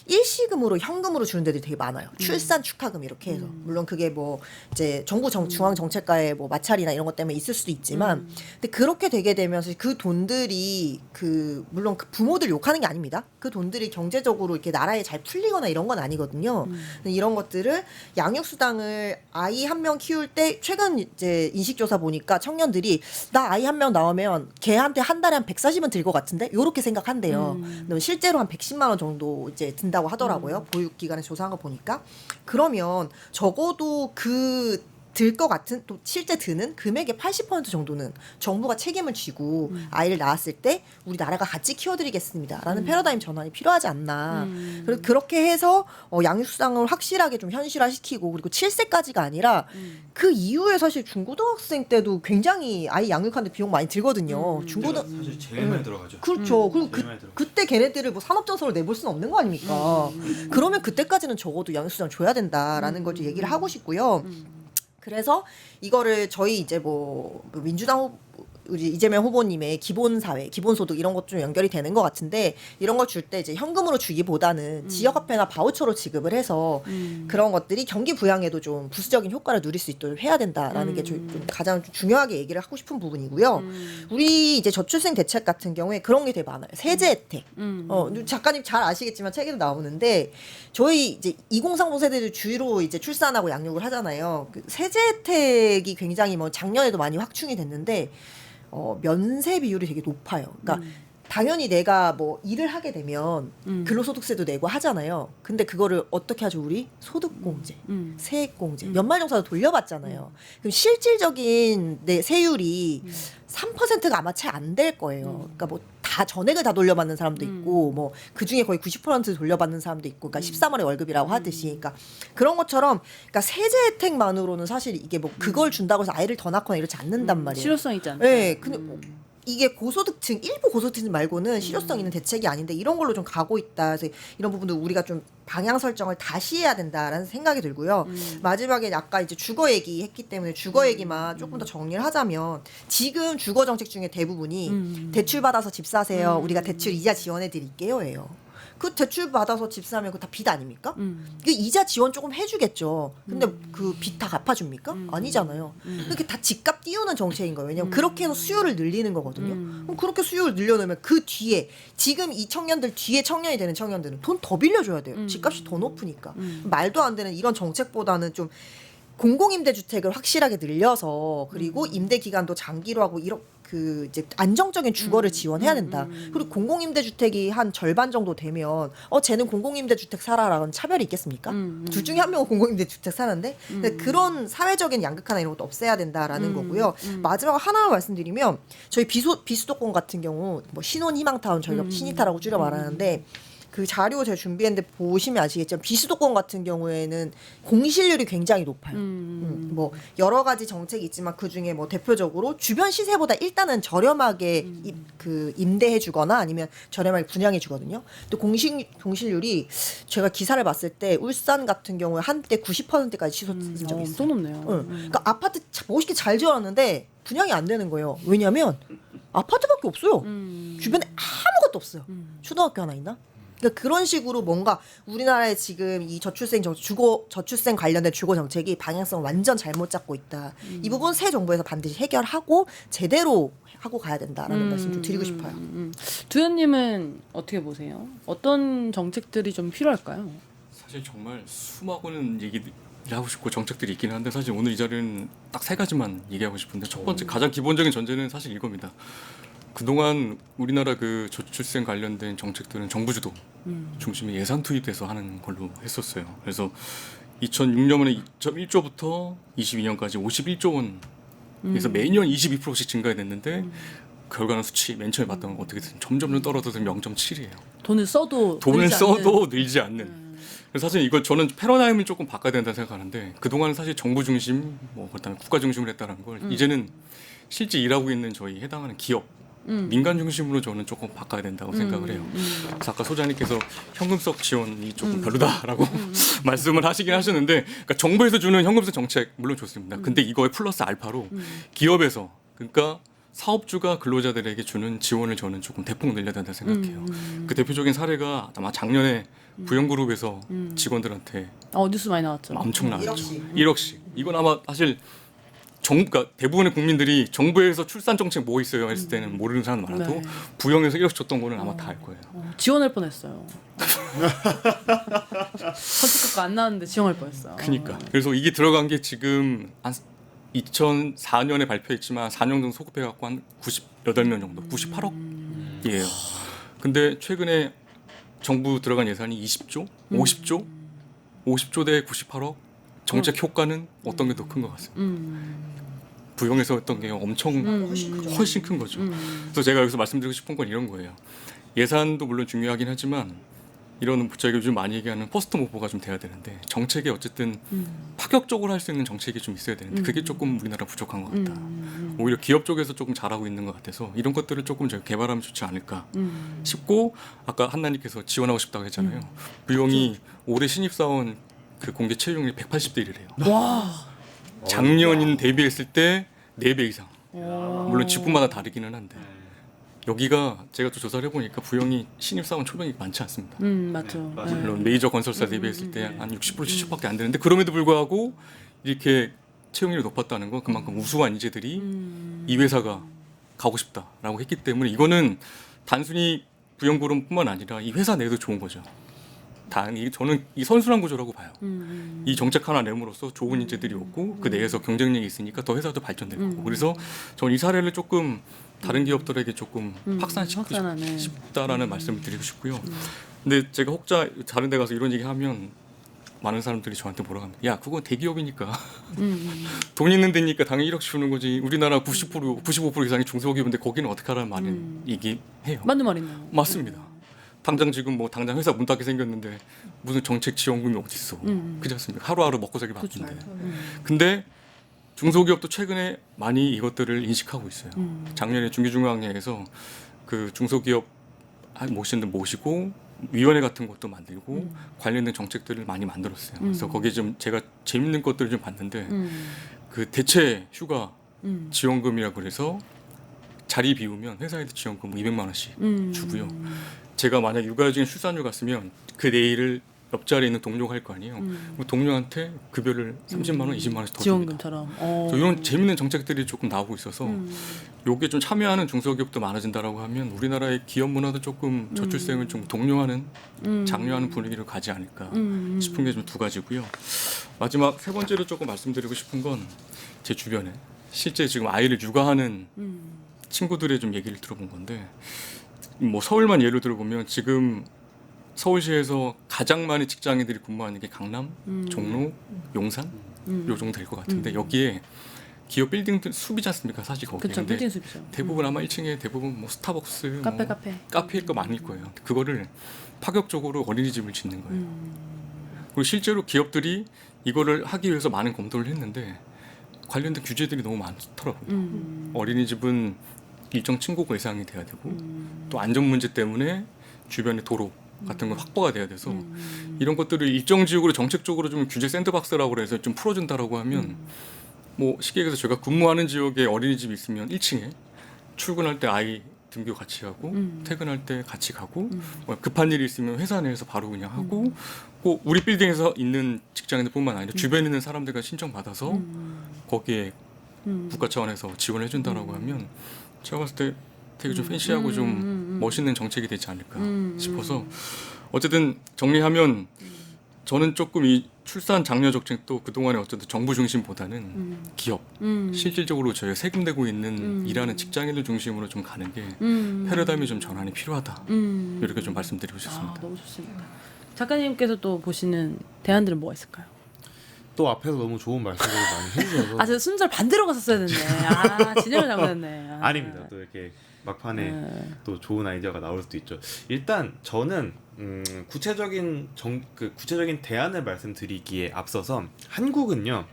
일시금으로 현금으로 주는 데들이 되게 많아요. 출산 축하금 이렇게 해서. 물론 그게 뭐 이제 정부 중앙 정책과의 뭐 마찰이나 이런 것 때문에 있을 수도 있지만 근데 그렇게 되게 되면서 그 돈들이 물론 그 부모들 욕하는 게 아닙니다. 그 돈들이 경제적으로 이렇게 나라에 잘 풀리거나 이런 건 아니거든요. 근데 이런 것들을 양육수당을 아이 한 명 키울 때 최근 이제 인식조사 보니까 청년들이 나 아이 한 명 나오면 걔한테 한 달에 한 140은 들 것 같은데 요렇게 생각한대요. 실제로 한 110만 원 정도 이제 든다고 하더라고요. 보육기관에 조사한 거 보니까. 그러면 적어도 들 것 같은 또 실제 드는 금액의 80% 정도는 정부가 책임을 지고 아이를 낳았을 때 우리 나라가 같이 키워드리겠습니다라는 패러다임 전환이 필요하지 않나. 그래서 그렇게 해서 양육수당을 확실하게 좀 현실화시키고 그리고 7세까지가 아니라 그 이후에 사실 중고등학생 때도 굉장히 아이 양육하는데 비용 많이 들거든요. 사실 제일 많이 들어가죠. 그렇죠. 그리고 제일 많이 들어가죠. 그때 걔네들을 뭐 산업정서로 내볼 수는 없는 거 아닙니까? 그러면 그때까지는 적어도 양육수당 줘야 된다라는 걸 좀 얘기를 하고 싶고요. 그래서 이거를 저희 이제 뭐 민주당 우리 이재명 후보님의 기본사회, 기본소득 이런 것 좀 연결이 되는 것 같은데 이런 걸 줄 때 이제 현금으로 주기보다는 지역화폐나 바우처로 지급을 해서 그런 것들이 경기 부양에도 좀 부수적인 효과를 누릴 수 있도록 해야 된다라는 게 좀 가장 중요하게 얘기를 하고 싶은 부분이고요. 우리 이제 저출생 대책 같은 경우에 그런 게 되게 많아요. 세제 혜택. 작가님 잘 아시겠지만 책에도 나오는데 저희 이제 2030 세대들 주로 이제 출산하고 양육을 하잖아요. 그 세제 혜택이 굉장히 뭐 작년에도 많이 확충이 됐는데 면세 비율이 되게 높아요. 그러니까 당연히 내가 뭐 일을 하게 되면 근로소득세도 내고 하잖아요. 근데 그거를 어떻게 하죠? 우리 소득공제, 세액공제, 연말정산도 돌려받잖아요. 그럼 실질적인 내 세율이 3%가 아마 채 안 될 거예요. 그러니까 뭐 다 전액을 다 돌려받는 사람도 있고 뭐 그 중에 거의 90% 돌려받는 사람도 있고, 그러니까 13월의 월급이라고 하듯이, 그러니까 그런 것처럼, 그러니까 세제 혜택만으로는 사실 이게 뭐 그걸 준다고 해서 아이를 더 낳거나 이러지 않는단 말이에요. 실효성 있지 않다. 네, 근데 이게 고소득층, 일부 고소득층 말고는 실효성 있는 대책이 아닌데 이런 걸로 좀 가고 있다. 그래서 이런 부분도 우리가 좀 방향 설정을 다시 해야 된다라는 생각이 들고요. 마지막에 아까 이제 주거 얘기했기 때문에 주거 얘기만 조금 더 정리를 하자면, 지금 주거 정책 중에 대부분이 대출 받아서 집 사세요. 우리가 대출 이자 지원해 드릴게요예요. 그 대출 받아서 집 사면 그거 다 빚 아닙니까? 그 이자 지원 조금 해주겠죠. 근데 그 빚 다 갚아줍니까? 아니잖아요. 이렇게 다 집값 띄우는 정책인 거예요. 왜냐면 그렇게 해서 수요를 늘리는 거거든요. 그럼 그렇게 수요를 늘려놓으면 그 뒤에 지금 이 청년들 뒤에 청년이 되는 청년들은 돈 더 빌려줘야 돼요. 집값이 더 높으니까. 말도 안 되는 이런 정책보다는 좀 공공임대주택을 확실하게 늘려서, 그리고 임대 기간도 장기로 하고 그 이제 안정적인 주거를 지원해야 된다. 그리고 공공임대주택이 한 절반 정도 되면 쟤는 공공임대주택 살아라는 차별이 있겠습니까? 둘 중에 한 명은 공공임대주택 사는데, 그런 사회적인 양극화나 이런 것도 없애야 된다라는 거고요. 마지막 하나 말씀드리면, 저희 비수도권 같은 경우 뭐 신혼희망타운, 저희가 신희타라고 줄여 말하는데, 그 자료 제가 준비했는데 보시면 아시겠지만 비수도권 같은 경우에는 공실률이 굉장히 높아요. 뭐 여러 가지 정책이 있지만 그 중에 뭐 대표적으로 주변 시세보다 일단은 저렴하게 그 임대해 주거나 아니면 저렴하게 분양해 주거든요. 또 공실률이 제가 기사를 봤을 때 울산 같은 경우에 한때 90%까지 치솟은 적이 있어요. 엄청 높네요. 그러니까 아파트 멋있게 잘 지어놨는데 분양이 안 되는 거예요. 왜냐하면 아파트밖에 없어요. 주변에 아무것도 없어요. 초등학교 하나 있나? 그러니까 그런 식으로 뭔가 우리나라의 지금 이 저출생 관련된 주거 정책이 방향성을 완전 잘못 잡고 있다. 이 부분 새 정부에서 반드시 해결하고 제대로 하고 가야 된다라는 말씀 좀 드리고 싶어요. 두현님은 어떻게 보세요? 어떤 정책들이 좀 필요할까요? 사실 정말 수많은 얘기를 하고 싶고 정책들이 있긴 한데, 사실 오늘 이 자리는 딱 세 가지만 얘기하고 싶은데, 첫 번째 가장 기본적인 전제는 사실 이겁니다. 그동안 우리나라 그 저출생 관련된 정책들은 정부 주도 중심의 예산 투입돼서 하는 걸로 했었어요. 그래서 2006년에 2.1조부터 22년까지 51조 원 그래서 매년 22%씩 증가됐는데 결과는 수치 맨 처음에 봤던 건 어떻게든 점점 떨어져서 0.7이에요. 돈을 써도 돈을 늘지 않는. 써도 늘지 않는. 그래서 사실 이거 저는 패러다임을 조금 바꿔야 된다 생각하는데 그동안은 사실 정부 중심, 뭐 그다음에 국가 중심으로 했다는 걸 이제는 실제 일하고 있는 저희 해당하는 기업, 민간 중심으로 저는 조금 바꿔야 된다고 생각을 해요. 그래서 아까 소장님께서 현금성 지원이 조금 별로다라고 말씀을 하시긴 하셨는데 그러니까 정부에서 주는 현금성 정책 물론 좋습니다. 근데 이거에 플러스 알파로 기업에서 그러니까 사업주가 근로자들에게 주는 지원을 저는 조금 대폭 늘려야 된다 생각해요. 그 대표적인 사례가 아마 작년에 부영그룹에서 직원들한테 뉴스 많이 나왔죠. 엄청 나왔죠. 1억씩. 이건 아마 사실 그러니까 대부분의 국민들이 정부에서 출산 정책 뭐 있어요 했을 때는 모르는 사람 많아도 네. 부영에서 1억씩 줬던 거는 아마 다 알 거예요. 지원할 뻔했어요. 선택학과 안 나왔는데 지원할 뻔했어요. 그러니까 그래서 이게 들어간 게 지금 한 2004년에 발표했지만 4년 정도 소급해갖고 한 98명 정도, 98억이에요. 근데 최근에 정부 들어간 예산이 20조, 50조 대 98억. 정책 효과는 어떤 게 더 큰 것 같습니다. 부영에서 했던 게 엄청 훨씬 큰 거죠. 그래서 제가 여기서 말씀드리고 싶은 건 이런 거예요. 예산도 물론 중요하긴 하지만 이런 저희가 요즘 많이 얘기하는 퍼스트 모버가 좀 돼야 되는데 정책에 어쨌든 파격적으로 할 수 있는 정책이 좀 있어야 되는데 그게 조금 우리나라 부족한 것 같다. 오히려 기업 쪽에서 조금 잘하고 있는 것 같아서 이런 것들을 조금 저희 개발하면 좋지 않을까 싶고 아까 한나님께서 지원하고 싶다고 했잖아요. 부영이 올해 신입사원 그 공개 채용률이 180대 1이래요. 와. 작년인 대비했을 때 4배 이상. 물론 직군마다 다르기는 한데 여기가 제가 또 조사를 해보니까 부영이 신입사원 초병이 많지 않습니다. 맞죠. 물론 메이저 건설사 대비했을 때 한 60% 70%밖에 안 되는데 그럼에도 불구하고 이렇게 채용률이 높았다는 건 그만큼 우수한 인재들이 이 회사가 가고 싶다라고 했기 때문에 이거는 단순히 부영그룹뿐만 아니라 이 회사 내도 좋은 거죠. 다행히 저는 이 선순환 구조라고 봐요. 이 정책 하나 내므로써 좋은 인재들이 오고 그 내에서 경쟁력이 있으니까 더 회사도 발전될 거고. 그래서 저는 이 사례를 조금 다른 기업들에게 조금 확산시키고 확산하네. 싶다라는 말씀을 드리고 싶고요. 근데 제가 혹자 다른 데 가서 이런 얘기하면 많은 사람들이 저한테 뭐라고 합니다. 야, 그건 대기업이니까 돈 있는 데니까 당연히 1억 주는 거지. 우리나라 90%, 95% 이상이 중소기업인데 거기는 어떻게 하라는 말을 얘기해요. 맞는 말이네요. 맞습니다. 당장 지금 뭐 당장 회사 문 닫게 생겼는데 무슨 정책 지원금이 어디 있어? 그렇지 않습니까? 하루하루 먹고 살기 바쁜데. 근데 중소기업도 최근에 많이 이것들을 인식하고 있어요. 작년에 중기중앙회에서 그 중소기업 모시고 위원회 같은 것도 만들고 관련된 정책들을 많이 만들었어요. 그래서 거기에 좀 제가 재밌는 것들을 좀 봤는데 그 대체 휴가 지원금이라고 그래서 자리 비우면 회사에도 지원금 200만 원씩 주고요. 제가 만약 육아휴직인 출산휴 갔으면 그 내일을 옆자리에 있는 동료가 할 거 아니에요. 그럼 동료한테 급여를 30만 원, 20만 원씩 더 줍니다. 지원금처럼. 이런 재밌는 정책들이 조금 나오고 있어서 요게 좀 참여하는 중소기업도 많아진다라고 하면 우리나라의 기업 문화도 조금 저출생을 좀 독려하는 장려하는 분위기를 가지 않을까 싶은 게 좀 두 가지고요. 마지막 세 번째로 조금 말씀드리고 싶은 건 제 주변에 실제 지금 아이를 육아하는 친구들의 좀 얘기를 들어본 건데 뭐 서울만 예를 들어보면 지금 서울시에서 가장 많은 직장인들이 근무하는 게 강남, 종로, 용산 요 정도 될 것 같은데 여기에 기업 빌딩들 숲이지 않습니까? 사실 거기. 그렇죠. 빌딩 숲이죠. 대부분 아마 1층에 대부분 뭐 스타벅스, 카페일 거 많을 거예요. 그거를 파격적으로 어린이집을 짓는 거예요. 그리고 실제로 기업들이 이거를 하기 위해서 많은 검토를 했는데 관련된 규제들이 너무 많더라고요. 어린이집은 일정 층고가 예상이 돼야 되고 또 안전 문제 때문에 주변에 도로 같은 건 확보가 돼야 돼서 이런 것들을 일정 지역으로 정책적으로 좀 규제 샌드박스라고 해서 좀 풀어준다라고 하면 뭐 쉽게 얘기해서 제가 근무하는 지역에 어린이집이 있으면 1층에 출근할 때 아이 등교 같이 하고 퇴근할 때 같이 가고 뭐 급한 일이 있으면 회사 내에서 바로 그냥 하고 꼭 우리 빌딩에서 있는 직장인들뿐만 아니라 주변에 있는 사람들과 신청 받아서 거기에 국가 차원에서 지원을 해준다라고 하면 제가 봤을 때 되게 좀 팬시하고 좀 멋있는 정책이 되지 않을까 싶어서 어쨌든 정리하면 저는 조금 이 출산 장려 정책도 그동안에 어쨌든 정부 중심보다는 기업 실질적으로 저희가 세금 내고 있는 일하는 직장인들 중심으로 좀 가는 게 패러다임이 좀 전환이 필요하다 이렇게 좀 말씀드리고 싶습니다. 너무 좋습니다. 작가님께서 또 보시는 대안들은 뭐가 있을까요? 또 앞에서 너무 좋은 말씀을 많이 해주셔서 아, 저 순절 반대로 갔었어야 됐네. 진영을 잘못했네. 아닙니다. 또 이렇게 막판에 또 좋은 아이디어가 나올 수도 있죠. 일단 저는 구체적인 구체적인 대안을 말씀드리기에 앞서서 한국은요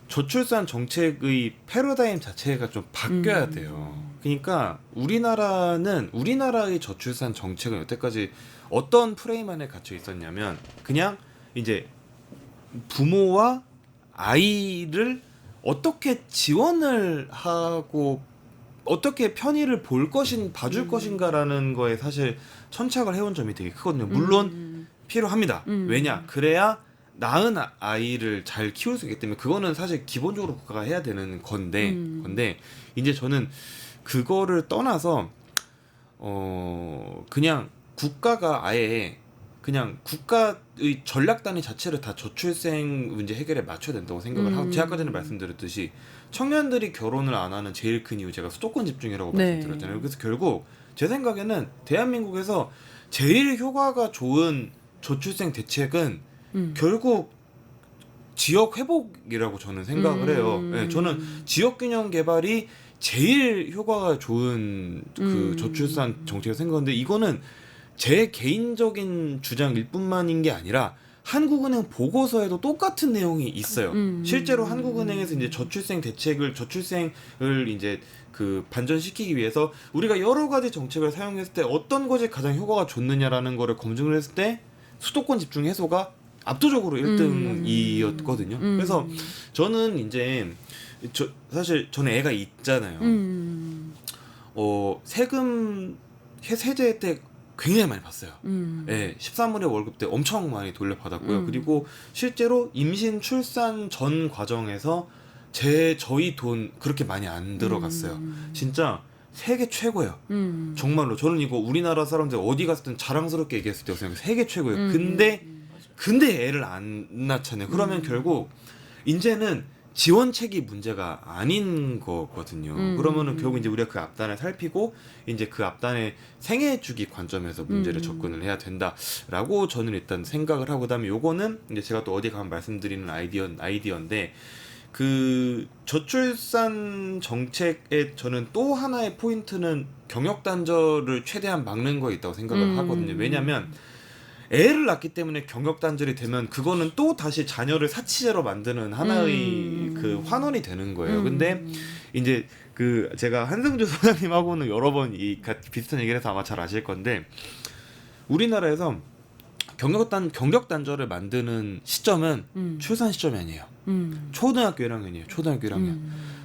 저출산 정책의 패러다임 자체가 좀 바뀌어야 돼요. 그러니까 우리나라의 저출산 정책은 여태까지 어떤 프레임 안에 갇혀 있었냐면 그냥 이제 부모와 아이를 어떻게 지원을 하고 어떻게 편의를 봐줄 것인가라는 거에 사실 천착을 해온 점이 되게 크거든요. 물론 필요합니다. 왜냐? 그래야 낳은 아이를 잘 키울 수 있기 때문에 그거는 사실 기본적으로 국가가 해야 되는 건데 이제 저는 그거를 떠나서 그냥 국가가 아예 그냥 국가의 전략 단위 자체를 다 저출생 문제 해결에 맞춰야 된다고 생각을 하고 제가 아까 전에 말씀드렸듯이 청년들이 결혼을 안 하는 제일 큰 이유 제가 수도권 집중이라고 말씀드렸잖아요. 그래서 결국 제 생각에는 대한민국에서 제일 효과가 좋은 저출생 대책은 결국 지역 회복이라고 저는 생각을 해요. 네, 저는 지역 균형 개발이 제일 효과가 좋은 그 저출산 정책을 생각하는데 이거는 제 개인적인 주장일 뿐만인 게 아니라 한국은행 보고서에도 똑같은 내용이 있어요. 실제로 한국은행에서 이제 저출생을 이제 그 반전시키기 위해서 우리가 여러 가지 정책을 사용했을 때 어떤 것이 가장 효과가 좋느냐라는 거를 검증을 했을 때 수도권 집중 해소가 압도적으로 1등이었거든요. 그래서 저는 이제 사실 저는 애가 있잖아요. 세금 세제 혜택 굉장히 많이 봤어요. 네, 13월에 월급 때 엄청 많이 돌려받았고요. 그리고 실제로 임신 출산 전 과정에서 저희 돈 그렇게 많이 안 들어갔어요. 진짜 세계 최고예요. 정말로 저는 이거 우리나라 사람들 어디 갔든 자랑스럽게 얘기했을 때고 생각해요. 세계 최고예요. 근데 애를 안 낳잖아요. 그러면 결국 이제는 지원책이 문제가 아닌 거거든요. 그러면은 결국 이제 우리가 그 앞단을 살피고 이제 그 앞단의 생애주기 관점에서 문제를 접근을 해야 된다라고 저는 일단 생각을 하고 그다음에 요거는 이제 제가 또 어디 가면 말씀드리는 아이디어인데 그 저출산 정책의 저는 또 하나의 포인트는 경력 단절을 최대한 막는 거에 있다고 생각을 하거든요. 왜냐하면 애를 낳기 때문에 경력 단절이 되면 그거는 또 다시 자녀를 사치제로 만드는 하나의 그 환원이 되는 거예요. 근데 이제 그 제가 한승주 소장님하고는 여러 번 비슷한 얘기를 해서 아마 잘 아실 건데 우리나라에서 경력 단절을 만드는 시점은 출산 시점이 아니에요. 초등학교 1학년이에요. 초등학교 1학년.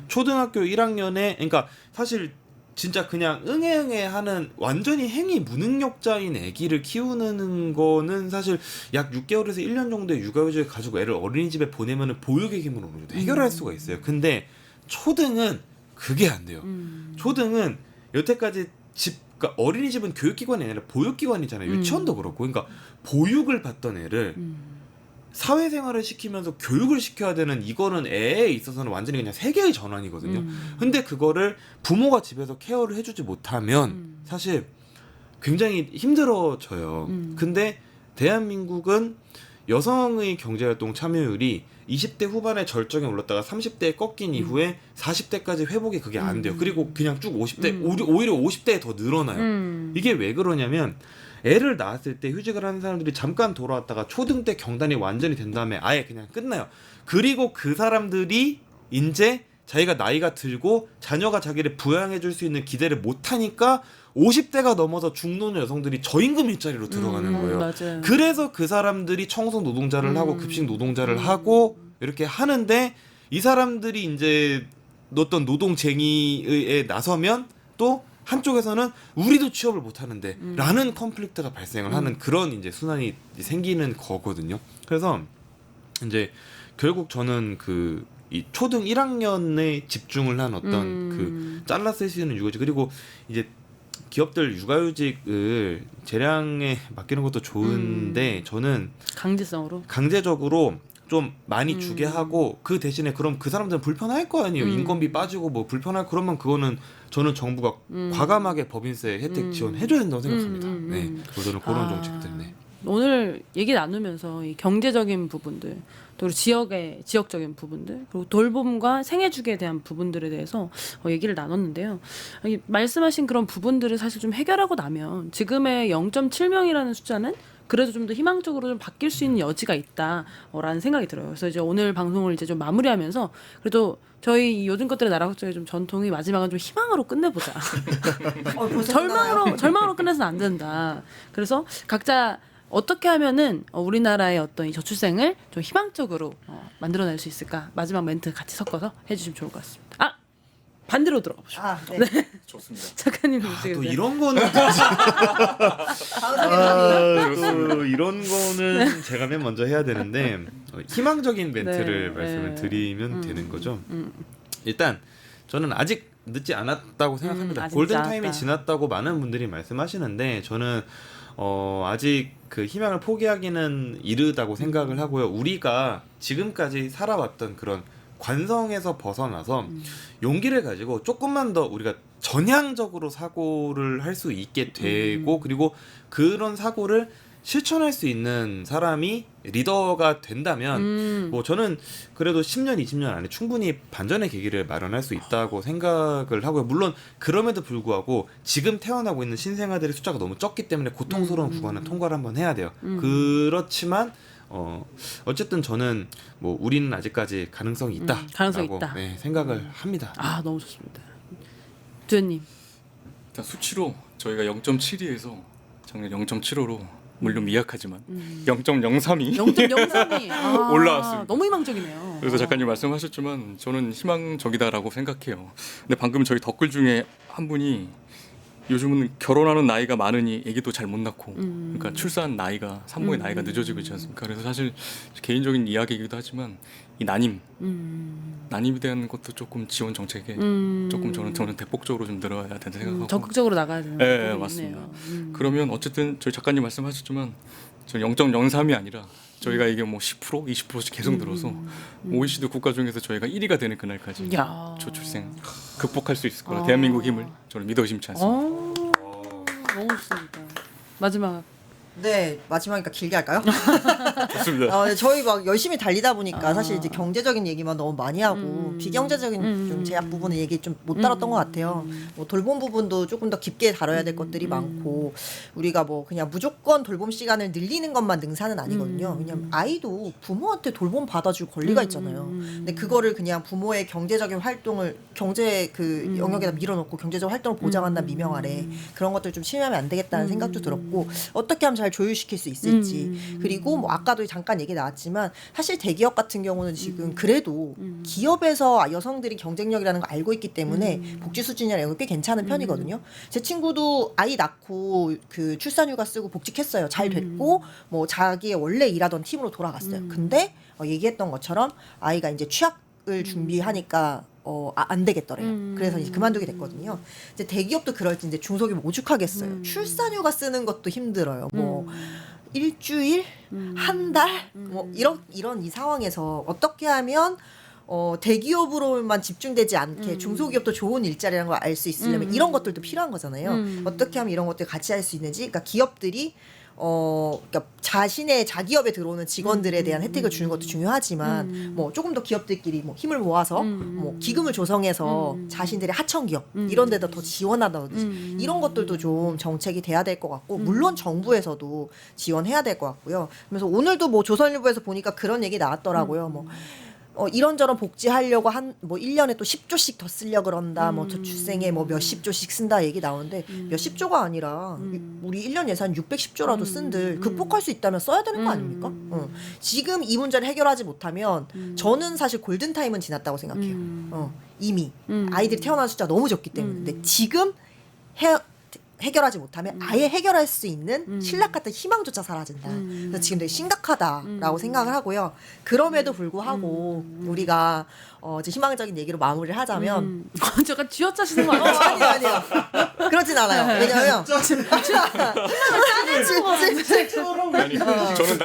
초등학교 1학년에 그러니까 사실 진짜 그냥 응애응애 하는 완전히 행위 무능력자인 아기를 키우는 거는 사실 약 6개월에서 1년 정도의 육아휴직을 가지고 애를 어린이집에 보내면은 보육의 힘으로 해결할 수가 있어요. 근데 초등은 그게 안 돼요. 초등은 여태까지 그러니까 어린이집은 교육기관이 아니라 보육기관이잖아요. 유치원도 그렇고. 그러니까 보육을 받던 애를 사회생활을 시키면서 교육을 시켜야 되는 이거는 애에 있어서는 완전히 그냥 세계의 전환이거든요. 근데 그거를 부모가 집에서 케어를 해주지 못하면 사실 굉장히 힘들어져요. 근데 대한민국은 여성의 경제활동 참여율이 20대 후반에 절정에 올랐다가 30대에 꺾인 이후에 40대까지 회복이 그게 안 돼요. 그리고 그냥 쭉 50대 오히려 50대에 더 늘어나요. 이게 왜 그러냐면 애를 낳았을 때 휴직을 하는 사람들이 잠깐 돌아왔다가 초등 때 경단이 완전히 된 다음에 아예 그냥 끝나요. 그리고 그 사람들이 이제 자기가 나이가 들고 자녀가 자기를 부양해 줄 수 있는 기대를 못하니까 50대가 넘어서 중노년 여성들이 저임금 일자리로 들어가는 거예요. 맞아요. 그래서 그 사람들이 청소 노동자를 하고 급식 노동자를 하고 이렇게 하는데 이 사람들이 이제 어떤 노동쟁이에 나서면 또 한쪽에서는 우리도 취업을 못 하는데 라는 컨플릭트가 발생을 하는 그런 이제 순환이 생기는 거거든요. 그래서 이제 결국 저는 이 초등 1학년에 집중을 한 어떤 그 잘라 쓸 수 있는 육아휴직 그리고 이제 기업들 육아휴직을 재량에 맡기는 것도 좋은데 저는 강제적으로 좀 많이 주게 하고 그 대신에 그럼 그 사람들은 불편할 거 아니에요. 인건비 빠지고 뭐 불편할 그러면 그거는 저는 정부가 과감하게 법인세 혜택 지원해줘야 된다고 생각합니다. 네, 저는 그런 정책들. 네. 오늘 얘기 나누면서 이 경제적인 부분들, 또 지역적인 부분들, 그리고 돌봄과 생애주기에 대한 부분들에 대해서 얘기를 나눴는데요. 말씀하신 그런 부분들을 사실 좀 해결하고 나면 지금의 0.7명이라는 숫자는 그래도 좀 더 희망적으로 좀 바뀔 수 있는 여지가 있다라는 생각이 들어요. 그래서 이제 오늘 방송을 이제 좀 마무리하면서 그래도 저희 이 요즘 것들의 나라 걱정의 좀 전통이 마지막은 좀 희망으로 끝내보자. 절망으로 끝내서는 안 된다. 그래서 각자 어떻게 하면은 우리나라의 어떤 이 저출생을 좀 희망적으로 만들어낼 수 있을까? 마지막 멘트 같이 섞어서 해주시면 좋을 것 같습니다. 아, 반대로 들어가 보죠. 네. 좋습니다. 작가님 또 보시겠어요? 이런 거는 또 이런 거는 제가 맨 먼저 해야 되는데 희망적인 멘트를 말씀을 드리면 되는 거죠. 일단 저는 아직 늦지 않았다고 생각합니다. 아직 골든 늦지 타임이 않았다. 지났다고 많은 분들이 말씀하시는데 저는 아직 그 희망을 포기하기는 이르다고 생각을 하고요. 우리가 지금까지 살아왔던 그런 관성에서 벗어나서 용기를 가지고 조금만 더 우리가 전향적으로 사고를 할 수 있게 되고 그리고 그런 사고를 실천할 수 있는 사람이 리더가 된다면 뭐 저는 그래도 10년, 20년 안에 충분히 반전의 계기를 마련할 수 있다고 생각을 하고요. 물론 그럼에도 불구하고 지금 태어나고 있는 신생아들의 숫자가 너무 적기 때문에 고통스러운 구간은 통과를 한번 해야 돼요. 그렇지만 어쨌든 저는 뭐 우리는 아직까지 가능성이 있다라고 가능성이 있다. 네, 생각을 합니다. 아, 너무 좋습니다. 두현님. 일단 수치로 저희가 0.72에서 작년 0.75로 물론 미약하지만 0.03이 0.03이 올라왔습니다. 너무 희망적이네요. 그래서 작가님 말씀하셨지만 저는 희망적이다라고 생각해요. 근데 방금 저희 댓글 중에 한 분이 요즘은 결혼하는 나이가 많으니 아기도 잘 못 낳고 그러니까 출산 나이가 산모의 나이가 늦어지고 있지 않습니까? 그래서 사실 개인적인 이야기이기도 하지만 이 난임에 대한 것도 조금 지원 정책에 조금 저는 대폭적으로 좀 늘어야 된다 생각하고 적극적으로 나가야 되는 네, 부분이 맞습니다. 있네요. 그러면 어쨌든 저희 작가님 말씀하셨지만 저는 0.03이 아니라 저희가 이게 뭐 10%, 20%씩 계속 늘어서 OECD 국가 중에서 저희가 1위가 되는 그날까지 야. 저출생 극복할 수 있을 거라 대한민국 힘을 저는 믿어 의심치 않습니다. 너무 좋습니다. 마지막. 네, 마지막이니까 길게 할까요? 좋습니다. 저희 막 열심히 달리다 보니까 사실 이제 경제적인 얘기만 너무 많이 하고 비경제적인 좀 제약 부분의 얘기 좀 못 다뤘던 것 같아요. 뭐 돌봄 부분도 조금 더 깊게 다뤄야 될 것들이 많고 우리가 뭐 그냥 무조건 돌봄 시간을 늘리는 것만 능사는 아니거든요. 왜냐면 아이도 부모한테 돌봄 받아줄 권리가 있잖아요. 근데 그거를 그냥 부모의 경제적인 활동을 경제 그 영역에다 밀어넣고 경제적 활동을 보장한다는 미명 아래 그런 것들 좀 침해하면 안 되겠다는 생각도 들었고 어떻게 하면 잘 조율시킬 수 있을지 그리고 뭐 아까도 잠깐 얘기 나왔지만 사실 대기업 같은 경우는 지금 그래도 기업에서 여성들이 경쟁력이라는 걸 알고 있기 때문에 복지 수준이나 이런 거 꽤 괜찮은 편이거든요. 제 친구도 아이 낳고 그 출산휴가 쓰고 복직했어요. 잘 됐고 뭐 자기의 원래 일하던 팀으로 돌아갔어요. 근데 얘기했던 것처럼 아이가 이제 취학을 준비하니까 안 되겠더래요. 그래서 이제 그만두게 됐거든요. 이제 대기업도 그럴지 이제 중소기업 오죽하겠어요. 출산휴가 쓰는 것도 힘들어요. 뭐 일주일, 한 달, 뭐 이런 이 상황에서 어떻게 하면 대기업으로만 집중되지 않게 중소기업도 좋은 일자리라는 걸 알 수 있으려면 이런 것들도 필요한 거잖아요. 어떻게 하면 이런 것들 같이 할 수 있는지, 그러니까 기업들이 그러니까 자기업에 들어오는 직원들에 대한 혜택을 주는 것도 중요하지만 뭐 조금 더 기업들끼리 뭐 힘을 모아서 뭐 기금을 조성해서 자신들의 하청 기업 이런 데다 더 지원하다든지 이런 것들도 좀 정책이 돼야 될 것 같고 물론 정부에서도 지원해야 될 것 같고요. 그래서 오늘도 뭐 조선일보에서 보니까 그런 얘기 나왔더라고요. 뭐 이런저런 복지하려고 뭐 1년에 또 10조씩 더 쓰려 그런다. 뭐 저출생에 뭐 몇십 조씩 쓴다 얘기 나오는데 몇십 조가 아니라 우리 1년 예산 610조라도 쓴들 극복할 수 있다면 써야 되는 거 아닙니까? 지금 이 문제를 해결하지 못하면 저는 사실 골든타임은 지났다고 생각해요. 이미 아이들이 태어나는 숫자 너무 적기 때문에. 근데 지금 해결하지 못하면 아예 해결할 수 있는 신락 같은 희망조차 사라진다. 그래서 지금 되게 심각하다라고 생각을 하고요. 그럼에도 불구하고 우리가 이제 희망적인 얘기로 마무리를 하자면 제가 쥐어짜시는 거 아니에요? 아니요. 그렇진 않아요. 왜냐하면 저는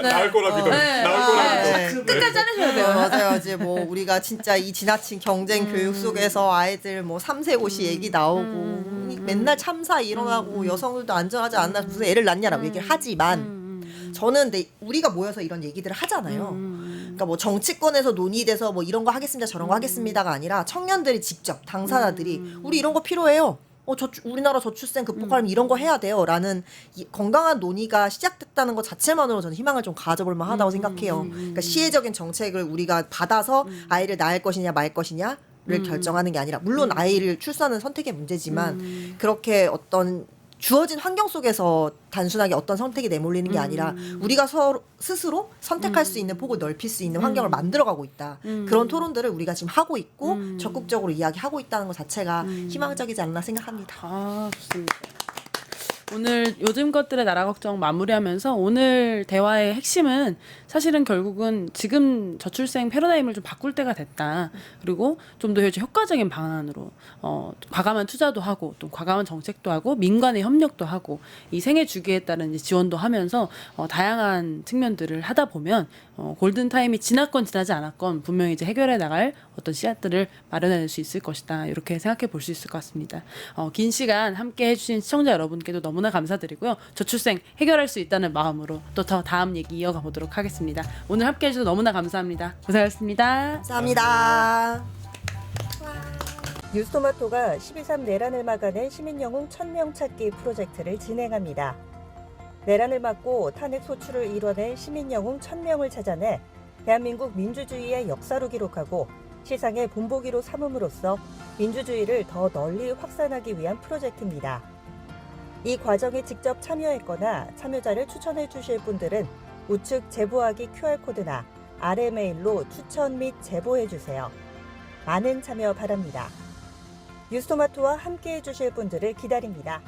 나을 거라 믿어요. 나을 거라 믿어요. 끝까지 짜내셔야 돼요. 맞아요. 이제 뭐 우리가 진짜 이 지나친 경쟁 교육 속에서 아이들 뭐 3세 고시 얘기 나오고 맨날 참사 일어나고 여성들도 안전하지 않나 무슨 애를 낳냐라고 얘기를 하지만 저는 근데 우리가 모여서 이런 얘기들을 하잖아요. 그러니까 뭐 정치권에서 논의돼서 뭐 이런 거 하겠습니다, 저런 거 하겠습니다가 아니라 청년들이 직접 당사자들이 우리 이런 거 필요해요. 우리나라 저출생 극복하려면 이런 거 해야 돼요. 라는 건강한 논의가 시작됐다는 것 자체만으로 저는 희망을 좀 가져볼 만하다고 생각해요. 그러니까 시혜적인 정책을 우리가 받아서 아이를 낳을 것이냐 말 것이냐를 결정하는 게 아니라, 물론 아이를 출산은 선택의 문제지만 그렇게 어떤 주어진 환경 속에서 단순하게 어떤 선택이 내몰리는 게 아니라 우리가 스스로 선택할 수 있는 폭을 넓힐 수 있는 환경을 만들어가고 있다. 그런 토론들을 우리가 지금 하고 있고 적극적으로 이야기하고 있다는 것 자체가 희망적이지 않나 생각합니다. 아, 좋습니다. 오늘 요즘 것들의 나라 걱정 마무리하면서 오늘 대화의 핵심은 사실은 결국은 지금 저출생 패러다임을 좀 바꿀 때가 됐다. 그리고 좀 더 효과적인 방안으로 과감한 투자도 하고 또 과감한 정책도 하고 민간의 협력도 하고 이 생애 주기에 따른 이제 지원도 하면서 다양한 측면들을 하다 보면 골든 타임이 지났건 지나지 않았건 분명히 이제 해결해 나갈 어떤 씨앗들을 마련해낼 수 있을 것이다. 이렇게 생각해 볼 수 있을 것 같습니다. 긴 시간 함께 해주신 시청자 여러분께도 너무나 감사드리고요. 저출생 해결할 수 있다는 마음으로 또 더 다음 얘기 이어가 보도록 하겠습니다. 오늘 함께 해주셔서 너무나 감사합니다. 고생하셨습니다. 감사합니다. 뉴스토마토가 12.3 내란을 막아낸 시민영웅 1000명 찾기 프로젝트를 진행합니다. 내란을 막고 탄핵 소추를 이뤄낸 시민영웅 1000명을 찾아내 대한민국 민주주의의 역사로 기록하고 시상의 본보기로 삼음으로써 민주주의를 더 널리 확산하기 위한 프로젝트입니다. 이 과정에 직접 참여했거나 참여자를 추천해 주실 분들은 우측 제보하기 QR코드나 아래 메일로 추천 및 제보해 주세요. 많은 참여 바랍니다. 뉴스토마토와 함께해 주실 분들을 기다립니다.